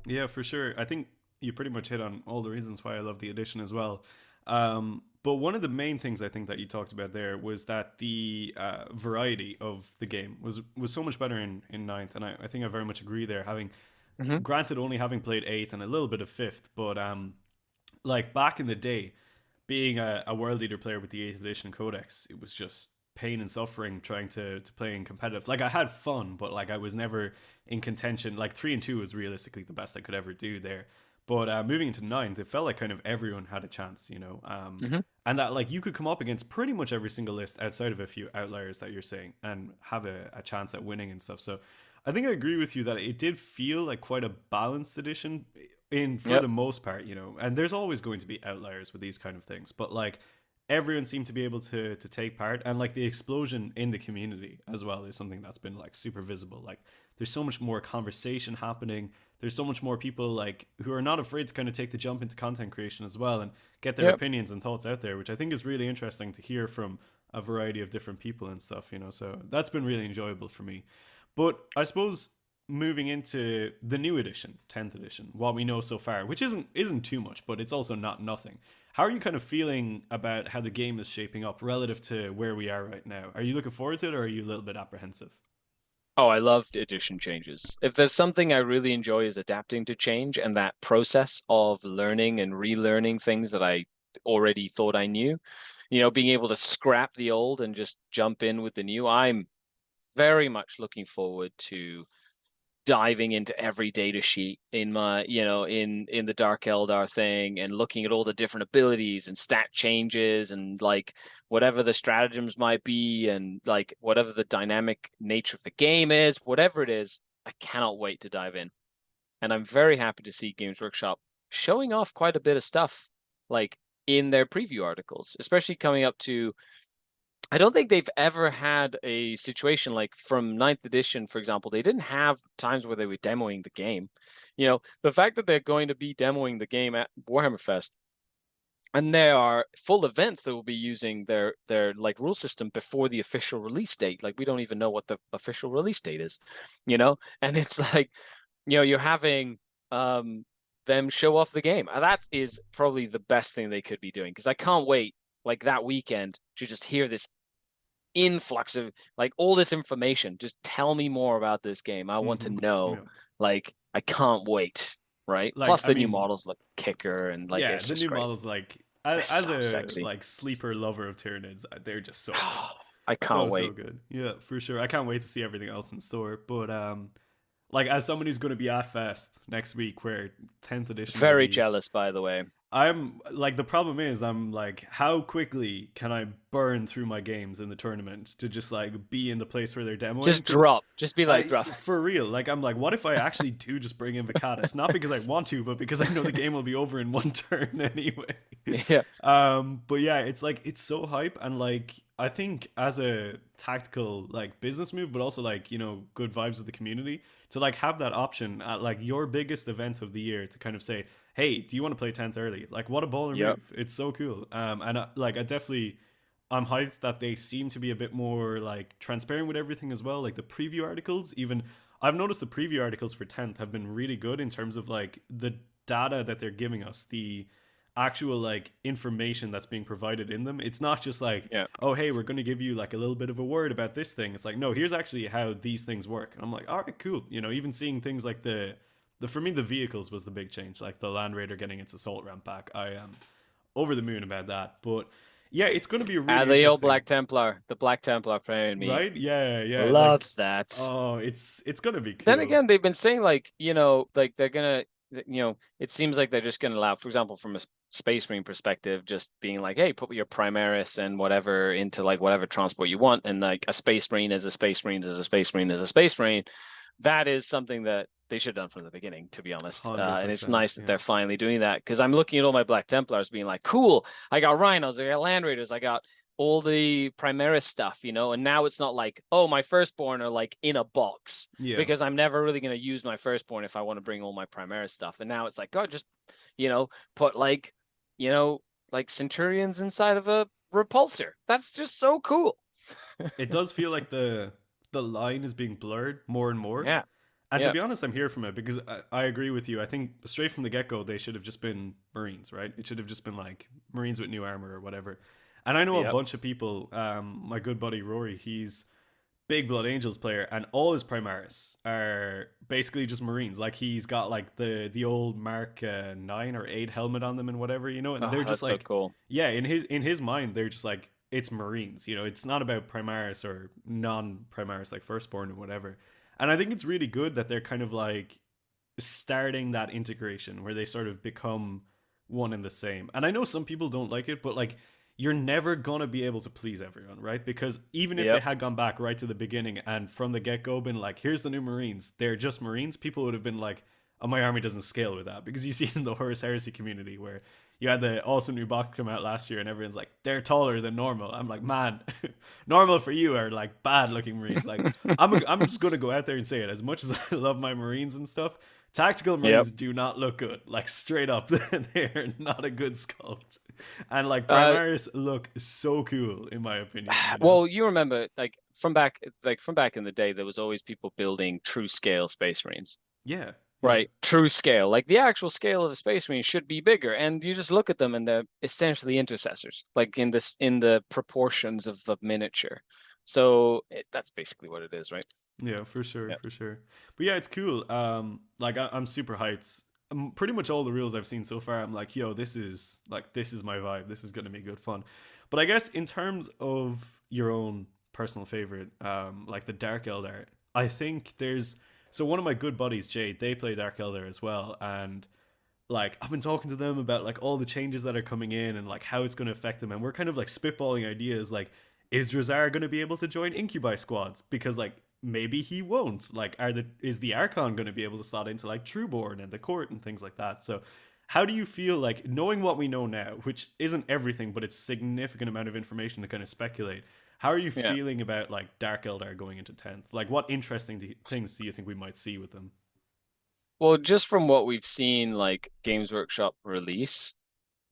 Yeah, for sure. I think you pretty much hit on all the reasons why I love the edition as well. But one of the main things I think that you talked about there was that the variety of the game was so much better in ninth, and I think I very much agree there. Having Hmm. granted only having played eighth and a little bit of fifth, but like back in the day, being a world leader player with the 8th edition codex, it was just pain and suffering trying to play in competitive. Like I had fun, but like I was never in contention. Like 3 and 2 was realistically the best I could ever do there. But moving into ninth, it felt like kind of everyone had a chance, you know, Hmm. and that like you could come up against pretty much every single list outside of a few outliers that you're saying and have a chance at winning and stuff. So I think I agree with you that it did feel like quite a balanced edition in for Yep. the most part, you know. And there's always going to be outliers with these kind of things, but like everyone seemed to be able to take part, and like the explosion in the community as well is something that's been like super visible. Like there's so much more conversation happening. There's so much more people like who are not afraid to kind of take the jump into content creation as well and get their Yep. opinions and thoughts out there, which I think is really interesting to hear from a variety of different people and stuff, you know. So that's been really enjoyable for me. But I suppose moving into the new edition, 10th edition, what we know so far, which isn't too much, but it's also not nothing. How are you kind of feeling about how the game is shaping up relative to where we are right now? Are you looking forward to it, or are you a little bit apprehensive? Oh, I loved edition changes. If there's something I really enjoy is adapting to change and that process of learning and relearning things that I already thought I knew. Being able to scrap the old and just jump in with the new. I'm very much looking forward to diving into every data sheet in my in the Dark Eldar thing and looking at all the different abilities and stat changes and like whatever the stratagems might be and like whatever the dynamic nature of the game is, whatever it is. I cannot wait to dive in, and I'm very happy to see Games Workshop showing off quite a bit of stuff like in their preview articles, especially coming up to. I don't think they've ever had a situation like from ninth edition, for example. They didn't have times where they were demoing the game. The fact that they're going to be demoing the game at Warhammer Fest, and there are full events that will be using their like rule system before the official release date. Like we don't even know what the official release date is, and it's like, you're having um them show off the game. And that is probably the best thing they could be doing because I can't wait like that weekend to just hear this influx of like all this information. Just tell me more about this game. I want to know. Yeah. Like, I can't wait. Right. Like Plus, I the new mean, models look kicker and like yeah, it's the just new great. models like They're as so a sexy. like sleeper lover of Tyranids, they're just so good. I So can't so wait. good. Yeah, for sure. I can't wait to see everything else in store. But like as someone who's going to be at Fest next week, where 10th edition will Very be, jealous, by the way. I'm like the problem is I'm like how quickly can I burn through my games in the tournament to just like be in the place where they're demoing? Just Because drop. Just be like I drop. for real, like I'm like, what if I actually do just bring in Vacatus? Not because I want to, but because I know the game will be over in one turn anyway. Yeah. But yeah, it's like it's so hype, and like I think as a tactical like business move, but also like you know good vibes of the community to like have that option at like your biggest event of the year to kind of say, hey, do you want to play 10th early? Like what a baller Yep. move! It's so cool. And like I definitely I'm hyped that they seem to be a bit more like transparent with everything as well. Like the preview articles, even I've noticed the preview articles for 10th have been really good in terms of like the data that they're giving us, the actual like information that's being provided in them. It's not just like, Yeah. oh hey, we're going to give you like a little bit of a word about this thing. It's like, no, here's actually how these things work. And I'm like, all right, cool. You know, even seeing things like the for me the vehicles was the big change, like the Land Raider getting its assault ramp back. I am over the moon about that. But yeah, it's going to be a really The old interesting, Black Templar, the Black Templar player in me right? Yeah, yeah. Like, loves that. oh, it's going to be Then cool. again, they've been saying like, like they're gonna, it seems like they're just gonna allow, for example, from a Space Marine perspective, just being like, hey, put your Primaris and whatever into like whatever transport you want, and like a Space Marine is a Space Marine is a Space Marine is a Space Marine. That is something that they should have done from the beginning, to be honest. And it's 100%. nice that Yeah. they're finally doing that because I'm looking at all my Black Templars being like, cool, I got Rhinos, I got Land Raiders, I got all the Primaris stuff, and now it's not like, oh, my firstborn are like in a box Yeah. because I'm never really going to use my firstborn if I want to bring all my Primaris stuff. And now it's like, God, just, put you know, like Centurions inside of a repulsor. That's just so cool. It does feel like the line is being blurred more and more. Yeah. And to Yeah. be honest, I'm here from it because I agree with you. I think straight from the get go, they should have just been Marines, right? It should have just been like Marines with new armor or whatever. And I know a Yep. bunch of people. My good buddy Rory, he's big Blood Angels player, and all his Primaris are basically just Marines. Like he's got like the old Mark 9 or 8 helmet on them and whatever, and Oh, they're just that's so like, cool. yeah, in his mind, they're just like it's Marines. It's not about Primaris or non Primaris like Firstborn or whatever. And I think it's really good that they're kind of like starting that integration where they sort of become one and the same. And I know some people don't like it, but like you're never gonna be able to please everyone, right? Because even if they Yep. had gone back right to the beginning and from the get go been like, here's the new Marines, they're just Marines, people would have been like, oh, my army doesn't scale with that. Because you see in the Horus Heresy community where you had the awesome new box come out last year and everyone's like, they're taller than normal. I'm like, man, normal for you are like bad looking Marines. Like, I'm just gonna go out there and say it. As much as I love my Marines and stuff, tactical Yep. Marines do not look good. Like straight up, they're not a good sculpt. And like Uh, Primaris look so cool in my opinion. well, you remember like from back in the day, there was always people building true scale Space Marines. Yeah, yeah. Right, true scale. Like the actual scale of a Space Marine should be bigger, and you just look at them and they're essentially intercessors, like in the proportions of the miniature. So that's basically what it is, right? Yeah, for sure, Yeah. for sure. But yeah, it's cool. Like I'm super hyped. Pretty much all the rules I've seen so far, I'm like, yo, this is my vibe. This is gonna be good fun. But I guess in terms of your own personal favorite, like the Dark Eldar, I think there's so one of my good buddies, Jade, they play Dark Eldar as well, and like I've been talking to them about like all the changes that are coming in and like how it's going to affect them, and we're kind of like spitballing ideas like, is Drazar going to be able to join Incubi squads? Because like maybe he won't. Like, is the Archon going to be able to slot into like Trueborn and the Court and things like that? So how do you feel like knowing what we know now, which isn't everything, but it's significant amount of information to kind of speculate? How are you Yeah. feeling about like Dark Eldar going into 10th? Like, what interesting things do you think we might see with them? Well, just from what we've seen, like Games Workshop release,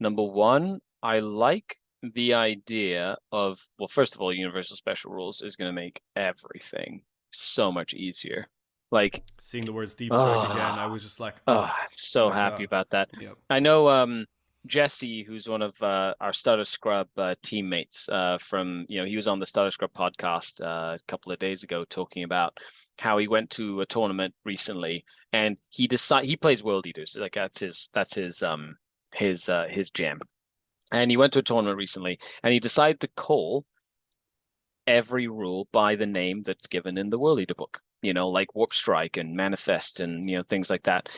number one, I like the idea of, well, first of all, Universal Special Rules is going to make everything so much easier. Like, Seeing the words Deep Strike again, I ah, was just like, oh, oh I'm so my happy god. about that. Yep. I know Jesse, who's one of our Stutter Scrub teammates from, he was on the Stutter Scrub podcast a couple of days ago talking about how he went to a tournament recently and he plays World Eaters. Like that's his jam. And he went to a tournament recently and he decided to call every rule by the name that's given in the World Eater book, like Warp Strike and Manifest and things like that.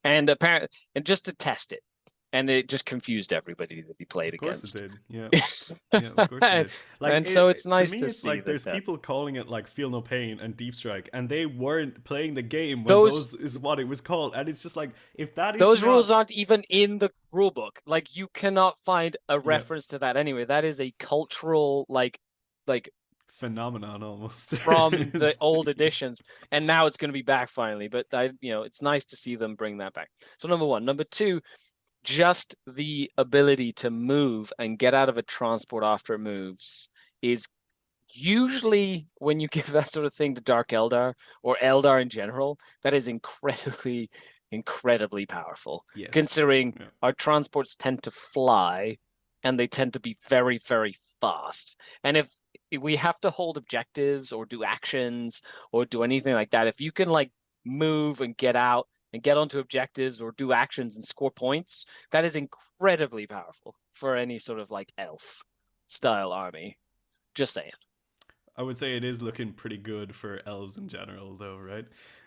And apparently, and just to test it, and it just confused everybody that he played Of course it against. did. Yeah. Yeah, of course it did. Like And so it's to nice me to it's see like that, there's people calling it like Feel No Pain and Deep Strike and they weren't playing the game when those those is what it was called. And it's just like if that is those rules not aren't even in the rule book. Like you cannot find a yeah, reference to that anyway. That is a cultural like phenomenon almost. from the old editions, and now it's going to be back finally. But it's nice to see them bring that back. So number one, number two, just the ability to move and get out of a transport after it moves is usually when you give that sort of thing to Dark Eldar or Eldar in general, that is incredibly, incredibly powerful. Yes. Considering Yeah. our transports tend to fly and they tend to be very, very fast. And if we have to hold objectives or do actions or do anything like that, if you can like move and get out and get onto objectives or do actions and score points, that is incredibly powerful for any sort of like elf style army. Just saying. I would say it is looking pretty good for elves in general, though, right?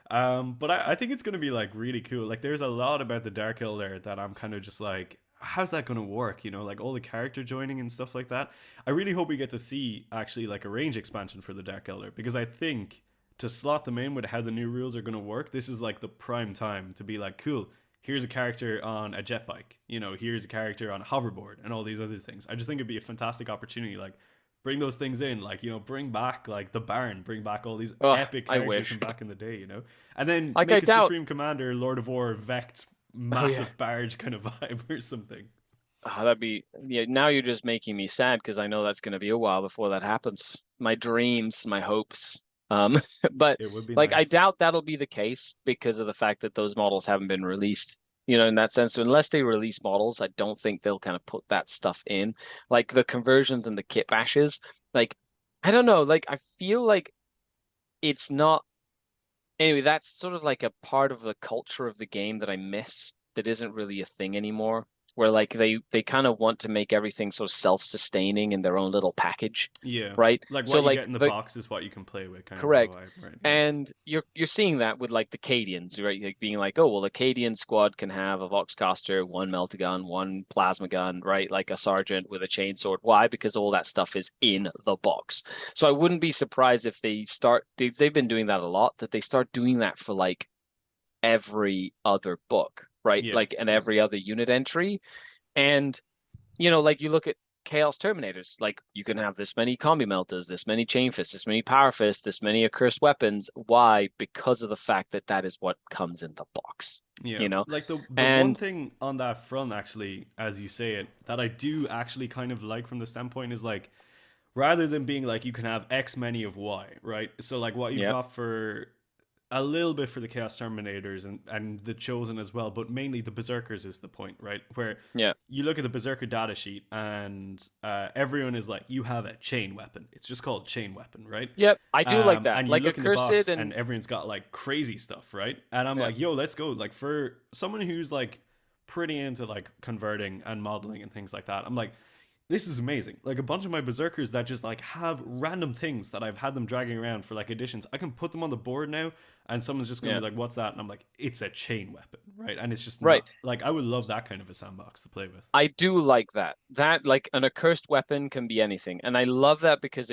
But I think it's gonna be like really cool. Like, there's a lot about the Dark Elder that I'm kind of just like, how's that gonna work? Like all the character joining and stuff like that. I really hope we get to see actually like a range expansion for the Dark Elder because I think to slot them in with how the new rules are gonna work, this is like the prime time to be like, cool. Here's a character on a jet bike. Here's a character on a hoverboard and all these other things. I just think it'd be a fantastic opportunity. Like, bring those things in, like bring back like the Barn, bring back all these Oh, epic I characters wish. from back in the day, and then Like I make a doubt. Supreme Commander, Lord of War, Vect, Oh yeah. massive barge kind of vibe or something. Oh, that'd be yeah. Now you're just making me sad because I know that's going to be a while before that happens. My dreams, my hopes. But It would be like I nice. doubt that'll be the case because of the fact that those models haven't been released. In that sense. So unless they release models, I don't think they'll kind of put that stuff in. Like the conversions and the kit bashes. Like, I don't know. Like I feel like it's not anyway, that's sort of like a part of the culture of the game that I miss that isn't really a thing anymore. Where like they kind of want to make everything sort of self-sustaining in their own little package, Yeah. right? Like So what you like get in the the box is what you can play with, kind of the correct. vibe, right? Yeah. And you're seeing that with like the Cadians, right? Like being like, oh well, the Cadian squad can have a Voxcaster, one meltagun, one plasma gun, right? Like a sergeant with a chainsword. Why? Because all that stuff is in the box. So I wouldn't be surprised if they've been doing that a lot, that they start doing that for like every other book, right? Yeah. Like and Yeah. every other unit entry. And like you look at Chaos Terminators, like you can have this many combi melters, this many chain fists, this many power fists, this many accursed weapons. Why? Because of the fact that that is what comes in the box, Yeah. you know? Like the one And thing on that front, actually, as you say it, that I do actually kind of like from the standpoint is like, rather than being like you can have X many of Y, right? So like what you've yeah, got for a little bit for the Chaos Terminators and the Chosen as well, but mainly the Berserkers is the point, right? Where yeah, you look at the Berserker data sheet and everyone is like, you have a chain weapon. It's just called chain weapon, right? yep. I do like that. And you Like look in the accursed box and and everyone's got like crazy stuff, right? And I'm yeah, like, yo, let's go. Like for someone who's like pretty into like converting and modeling and things like that, I'm like, this is amazing. Like a bunch of my berserkers that just like have random things that I've had them dragging around for like additions. I can put them on the board now, and someone's just gonna yeah. be like, "What's that?" And I'm like, "It's a chain weapon, right?" And it's just Right. not like I would love that kind of a sandbox to play with. I do like that. That like an accursed weapon can be anything. And I love that because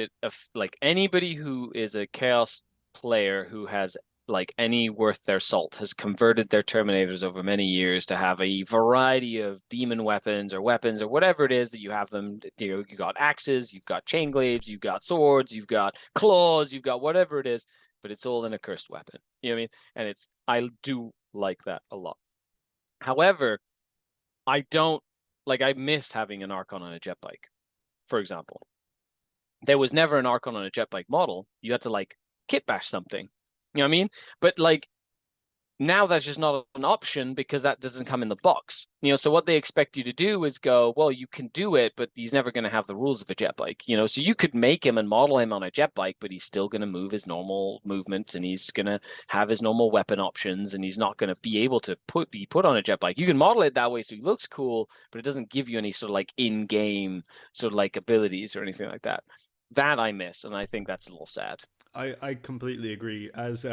like anybody who is a chaos player who has like any worth their salt has converted their terminators over many years to have a variety of demon weapons or whatever it is that you have them. You got axes, you've got chain glaives, you've got swords, you've got claws, you've got whatever it is, but it's all an accursed weapon. You know what I mean? And I do like that a lot. However, I don't like I miss having an Archon on a jet bike, for example. There was never an Archon on a jet bike model. You had to like kit bash something. You know what I mean? But like now that's just not an option because that doesn't come in the box. So what they expect you to do is go, well, you can do it, but he's never going to have the rules of a jet bike. So you could make him and model him on a jet bike, but he's still going to move his normal movements and he's going to have his normal weapon options and he's not going to be able to be put on a jet bike. You can model it that way so he looks cool, but it doesn't give you any sort of like in-game sort of like abilities or anything like that. That I miss, and I think that's a little sad. I completely agree. As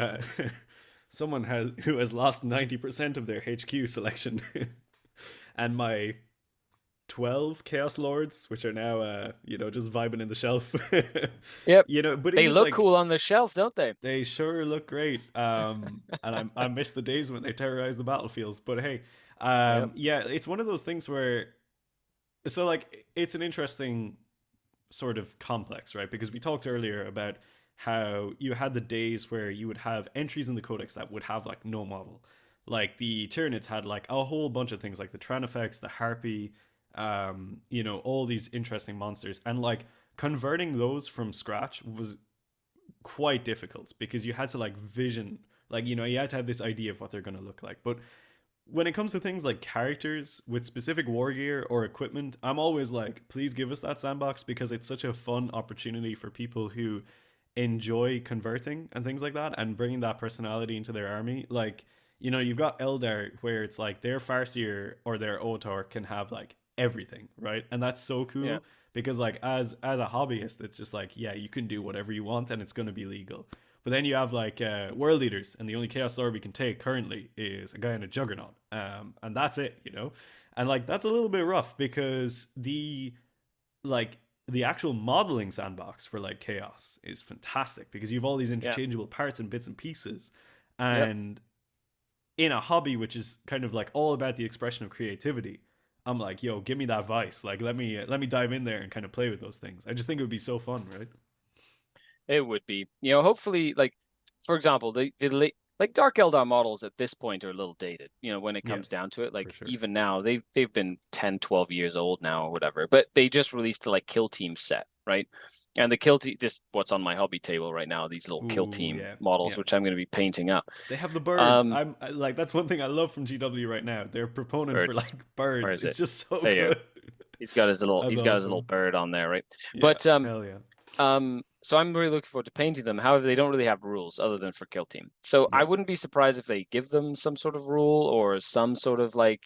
someone who has lost 90% of their HQ selection, and my 12 Chaos Lords, which are now, just vibing in the shelf. Yep. But it They is look like, cool on the shelf, don't they? they sure look great. And I miss the days when they terrorize the battlefields. But hey, Yep. yeah, it's one of those things where, so like, it's an interesting sort of complex, right? Because we talked earlier about how you had the days where you would have entries in the codex that would have like no model. Like the Tyranids had like a whole bunch of things like the Tranifex, the Harpy, all these interesting monsters. And like converting those from scratch was quite difficult because you had to like vision, like, you had to have this idea of what they're going to look like. But when it comes to things like characters with specific war gear or equipment, I'm always like, please give us that sandbox because it's such a fun opportunity for people who enjoy converting and things like that and bringing that personality into their army. Like, you've got Eldar where it's like their Farseer or their Otor can have like everything, right? And that's so Yeah. cool because like as a hobbyist, it's just like, yeah, you can do whatever you want and it's going to be legal. But then you have like world leaders, and the only chaos lord we can take currently is a guy in a juggernaut, and that's it. And like that's a little bit rough because like the actual modeling sandbox for like chaos is fantastic because you have all these Yeah. interchangeable parts and bits and pieces, Yep. and in a hobby which is kind of like all about the expression of creativity, I'm like, yo, give me that vice. Like let me dive in there and kind of play with those things. I just think it would be so fun, right? It would be. Hopefully, like, for example, like Dark Eldar models at this point are a little dated, when it Yeah, comes down to it. for Like, sure. even now, they've been 10, 12 years old now or whatever, but they just released the, like, Kill Team set, right? And the kill team, this what's on my hobby table right now, these little kill Ooh, team yeah, models, yeah. which I'm going to be painting up. They have the bird. Um, Like that's one thing I love from GW right now. They're proponent for birds, like where birds. is It's it? just so There you go. good. He's That's got his little awesome. bird on there, right? Yeah, But hell yeah. so I'm really looking forward to painting them. However, they don't really have rules other than for kill team. So I Yeah. wouldn't be surprised if they give them some sort of rule or some sort of like,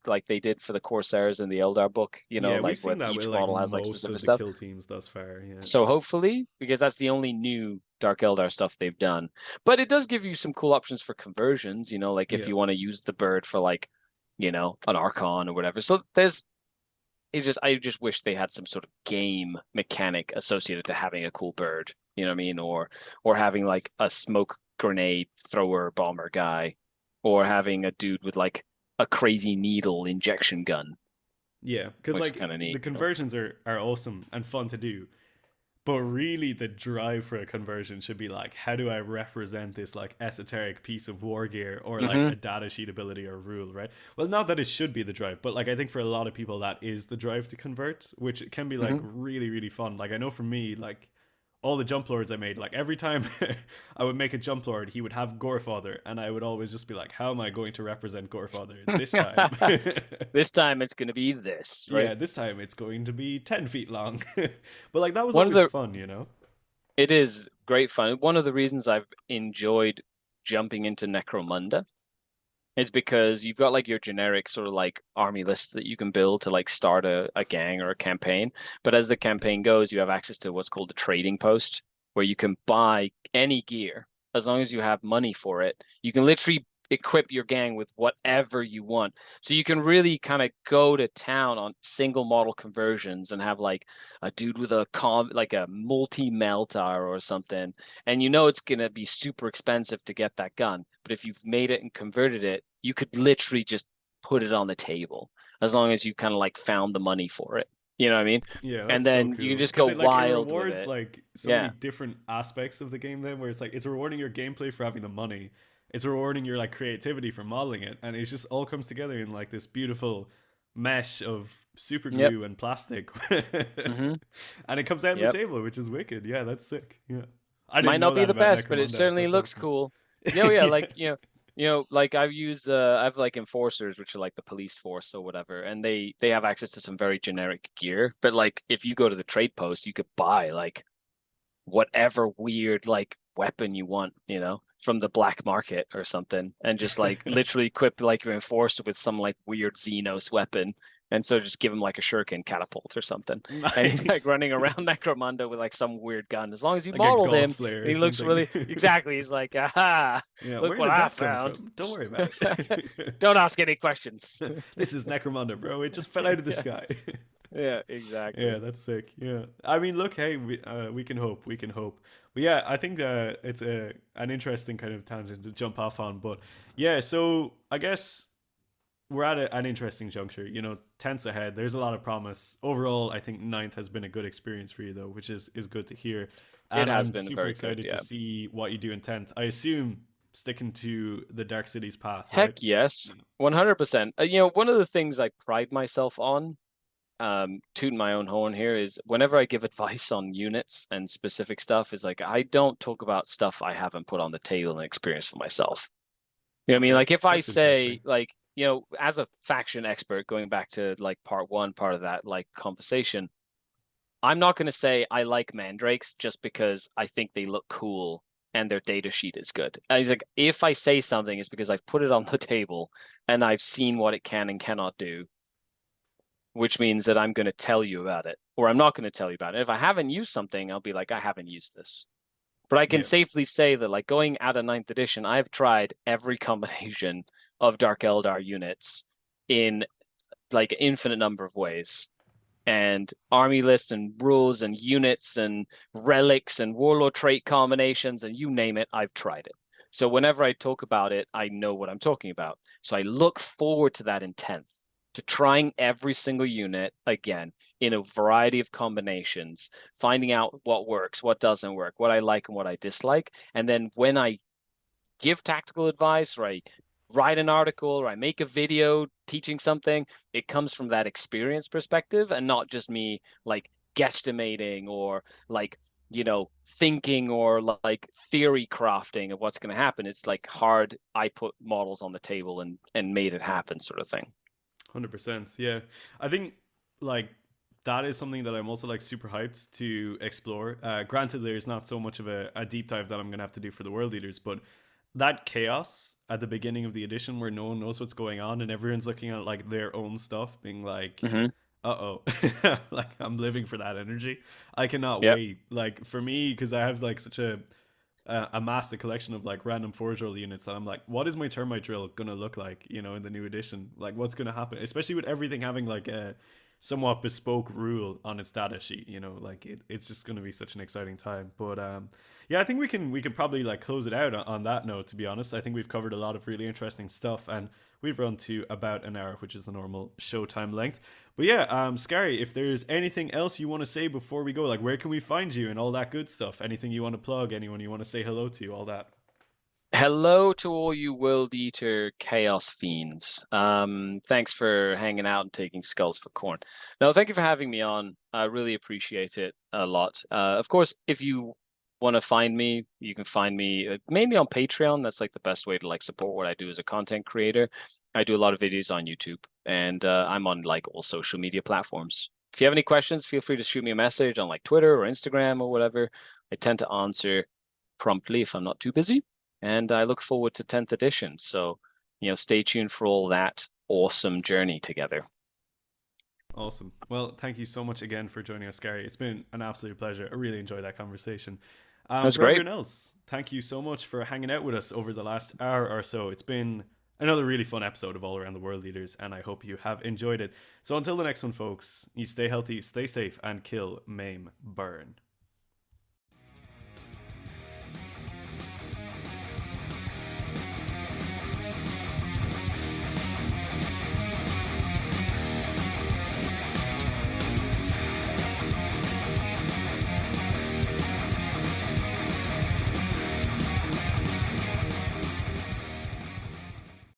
like they did for the Corsairs in the Eldar book, Yeah, we've like where seen that with each like model has like most specific of the stuff. kill teams thus far. Yeah. So hopefully, because that's the only new Dark Eldar stuff they've done. But it does give you some cool options for conversions, like if Yeah. you want to use the bird for like, an Archon or whatever. So I just wish they had some sort of game mechanic associated to having a cool bird, you know what I mean? Or having like a smoke grenade thrower bomber guy, or having a dude with like a crazy needle injection gun, Yeah, because which is like kind of the neat. conversions are awesome and fun to do. But really, the drive for a conversion should be like, how do I represent this like esoteric piece of war gear or like Mm-hmm. a data sheet ability or rule, right? Well, not that it should be the drive, but like I think for a lot of people that is the drive to convert, which can be like Mm-hmm. really really fun. Like I know for me, like all the jump lords I made, like every time I would make a jump lord, he would have Gorefather, and I would always just be like, how am I going to represent Gorefather this time? This time it's gonna be this, right? Yeah, this time it's going to be 10 feet long. But like that was One of always the fun, you know? It is great fun. One of the reasons I've enjoyed jumping into Necromunda is because you've got like your generic sort of like army lists that you can build to like start a gang or a campaign. But as the campaign goes, you have access to what's called a trading post where you can buy any gear as long as you have money for it. You can literally equip your gang with whatever you want. So you can really kind of go to town on single model conversions and have like a dude with like a multi meltar or something, and it's gonna be super expensive to get that gun. But if you've made it and converted it, you could literally just put it on the table as long as you kind of like found the money for it. You know what I mean? Yeah, that's And so then you can cool. just go Because it wild with rewards it. like so many Yeah. different aspects of the game then where it's like it's rewarding your gameplay for having the money. It's rewarding your like creativity for modeling it. And it just all comes together in like this beautiful mesh of super Yep. glue and plastic. Mm-hmm. And it comes out on the Yep. table, which is wicked. Yeah, that's sick. Yeah. I Might didn't not know be that the about best, but it Necromunda. certainly That's looks awesome. cool. Yeah, yeah, Yeah. like like I have like enforcers, which are like the police force or whatever, and they have access to some very generic gear. But like if you go to the trade post, you could buy like whatever weird like weapon you want, from the black market or something, and just like literally equip like your enforcer with some like weird Xenos weapon. And so just give him like a shuriken catapult or something. And he's like Nice. running around Necromunda with like some weird gun. As long as you Like a modeled gauze him flare and or he looks something. really exactly, he's like, aha, Yeah, look where what did I that come found. from? Don't worry about it. Don't ask any questions. This is Necromunda, bro. It just fell out of the Yeah, sky. yeah, Yeah, exactly. that's sick. Yeah, I mean, look, hey, we can hope, we can hope. But yeah, I think it's a an interesting kind of tangent to jump off on. But yeah, so I guess we're at an interesting juncture. You know, tenths ahead. There's a lot of promise. Overall, I think ninth has been a good experience for you though, which is good to hear. It And has I'm been super very good, excited to yeah. see what you do in tenth. I assume sticking to the Dark Cities path, Heck right? yes, 100%. One of the things I pride myself on, tooting my own horn here, is whenever I give advice on units and specific stuff, is like I don't talk about stuff I haven't put on the table and experienced for myself. You know what I mean? Okay, Like if I that's interesting. say like, as a faction expert, going back to like part one, part of that like conversation, I'm not going to say I like mandrakes just because I think they look cool and their data sheet is good. And he's like, if I say something, it's because I've put it on the table and I've seen what it can and cannot do, which means that I'm going to tell you about it, or I'm not going to tell you about it. If I haven't used something, I'll be like, I haven't used this. But I can Yeah. safely say that, like going out of ninth edition, I've tried every combination of Dark Eldar units in like infinite number of ways, and army lists and rules and units and relics and warlord trait combinations and you name it, I've tried it. So whenever I talk about it, I know what I'm talking about. So I look forward to that in 10th, to trying every single unit again in a variety of combinations, finding out what works, what doesn't work, what I like and what I dislike. And then when I give tactical advice or I write an article or I make a video teaching something, it comes from that experience perspective and not just me like guesstimating or like, thinking or like theory crafting of what's going to happen. It's like hard, I put models on the table and made it happen sort of thing. 100%. Yeah. I think like that is something that I'm also like super hyped to explore. Granted, there's not so much of a deep dive that I'm going to have to do for the world leaders, but that chaos at the beginning of the edition where no one knows what's going on and everyone's looking at like their own stuff, being like, Mm-hmm. uh-oh, like I'm living for that energy. I cannot Yep. wait. Like for me, because I have like such amassed a collection of like random forge roll units that I'm like, what is my termite drill gonna look like, in the new edition? Like, what's gonna happen? Especially with everything having like a somewhat bespoke rule on its data sheet. Like it's just gonna be such an exciting time. But yeah, I think we can probably like close it out on that note. To be honest, I think we've covered a lot of really interesting stuff, and we've run to about an hour, which is the normal showtime length. But yeah, Scary, if there's anything else you want to say before we go, like where can we find you and all that good stuff? Anything you want to plug, anyone you want to say hello to, all that. Hello to all you World Eater Chaos Fiends. Thanks for hanging out and taking skulls for corn. No, thank you for having me on. I really appreciate it a lot. Of course, if you want to find me, you can find me mainly on Patreon. That's like the best way to like support what I do as a content creator. I do a lot of videos on YouTube, and I'm on like all social media platforms. If you have any questions, feel free to shoot me a message on like Twitter or Instagram or whatever. I tend to answer promptly if I'm not too busy, and I look forward to 10th edition. So, stay tuned for all that awesome journey together. Awesome. Well, thank you so much again for joining us, Scary. It's been an absolute pleasure. I really enjoyed that conversation. That's For great. everyone else, thank you so much for hanging out with us over the last hour or so. It's been another really fun episode of All Around the World Leaders, and I hope you have enjoyed it. So until the next one, folks, you stay healthy, stay safe, and kill, maim, burn.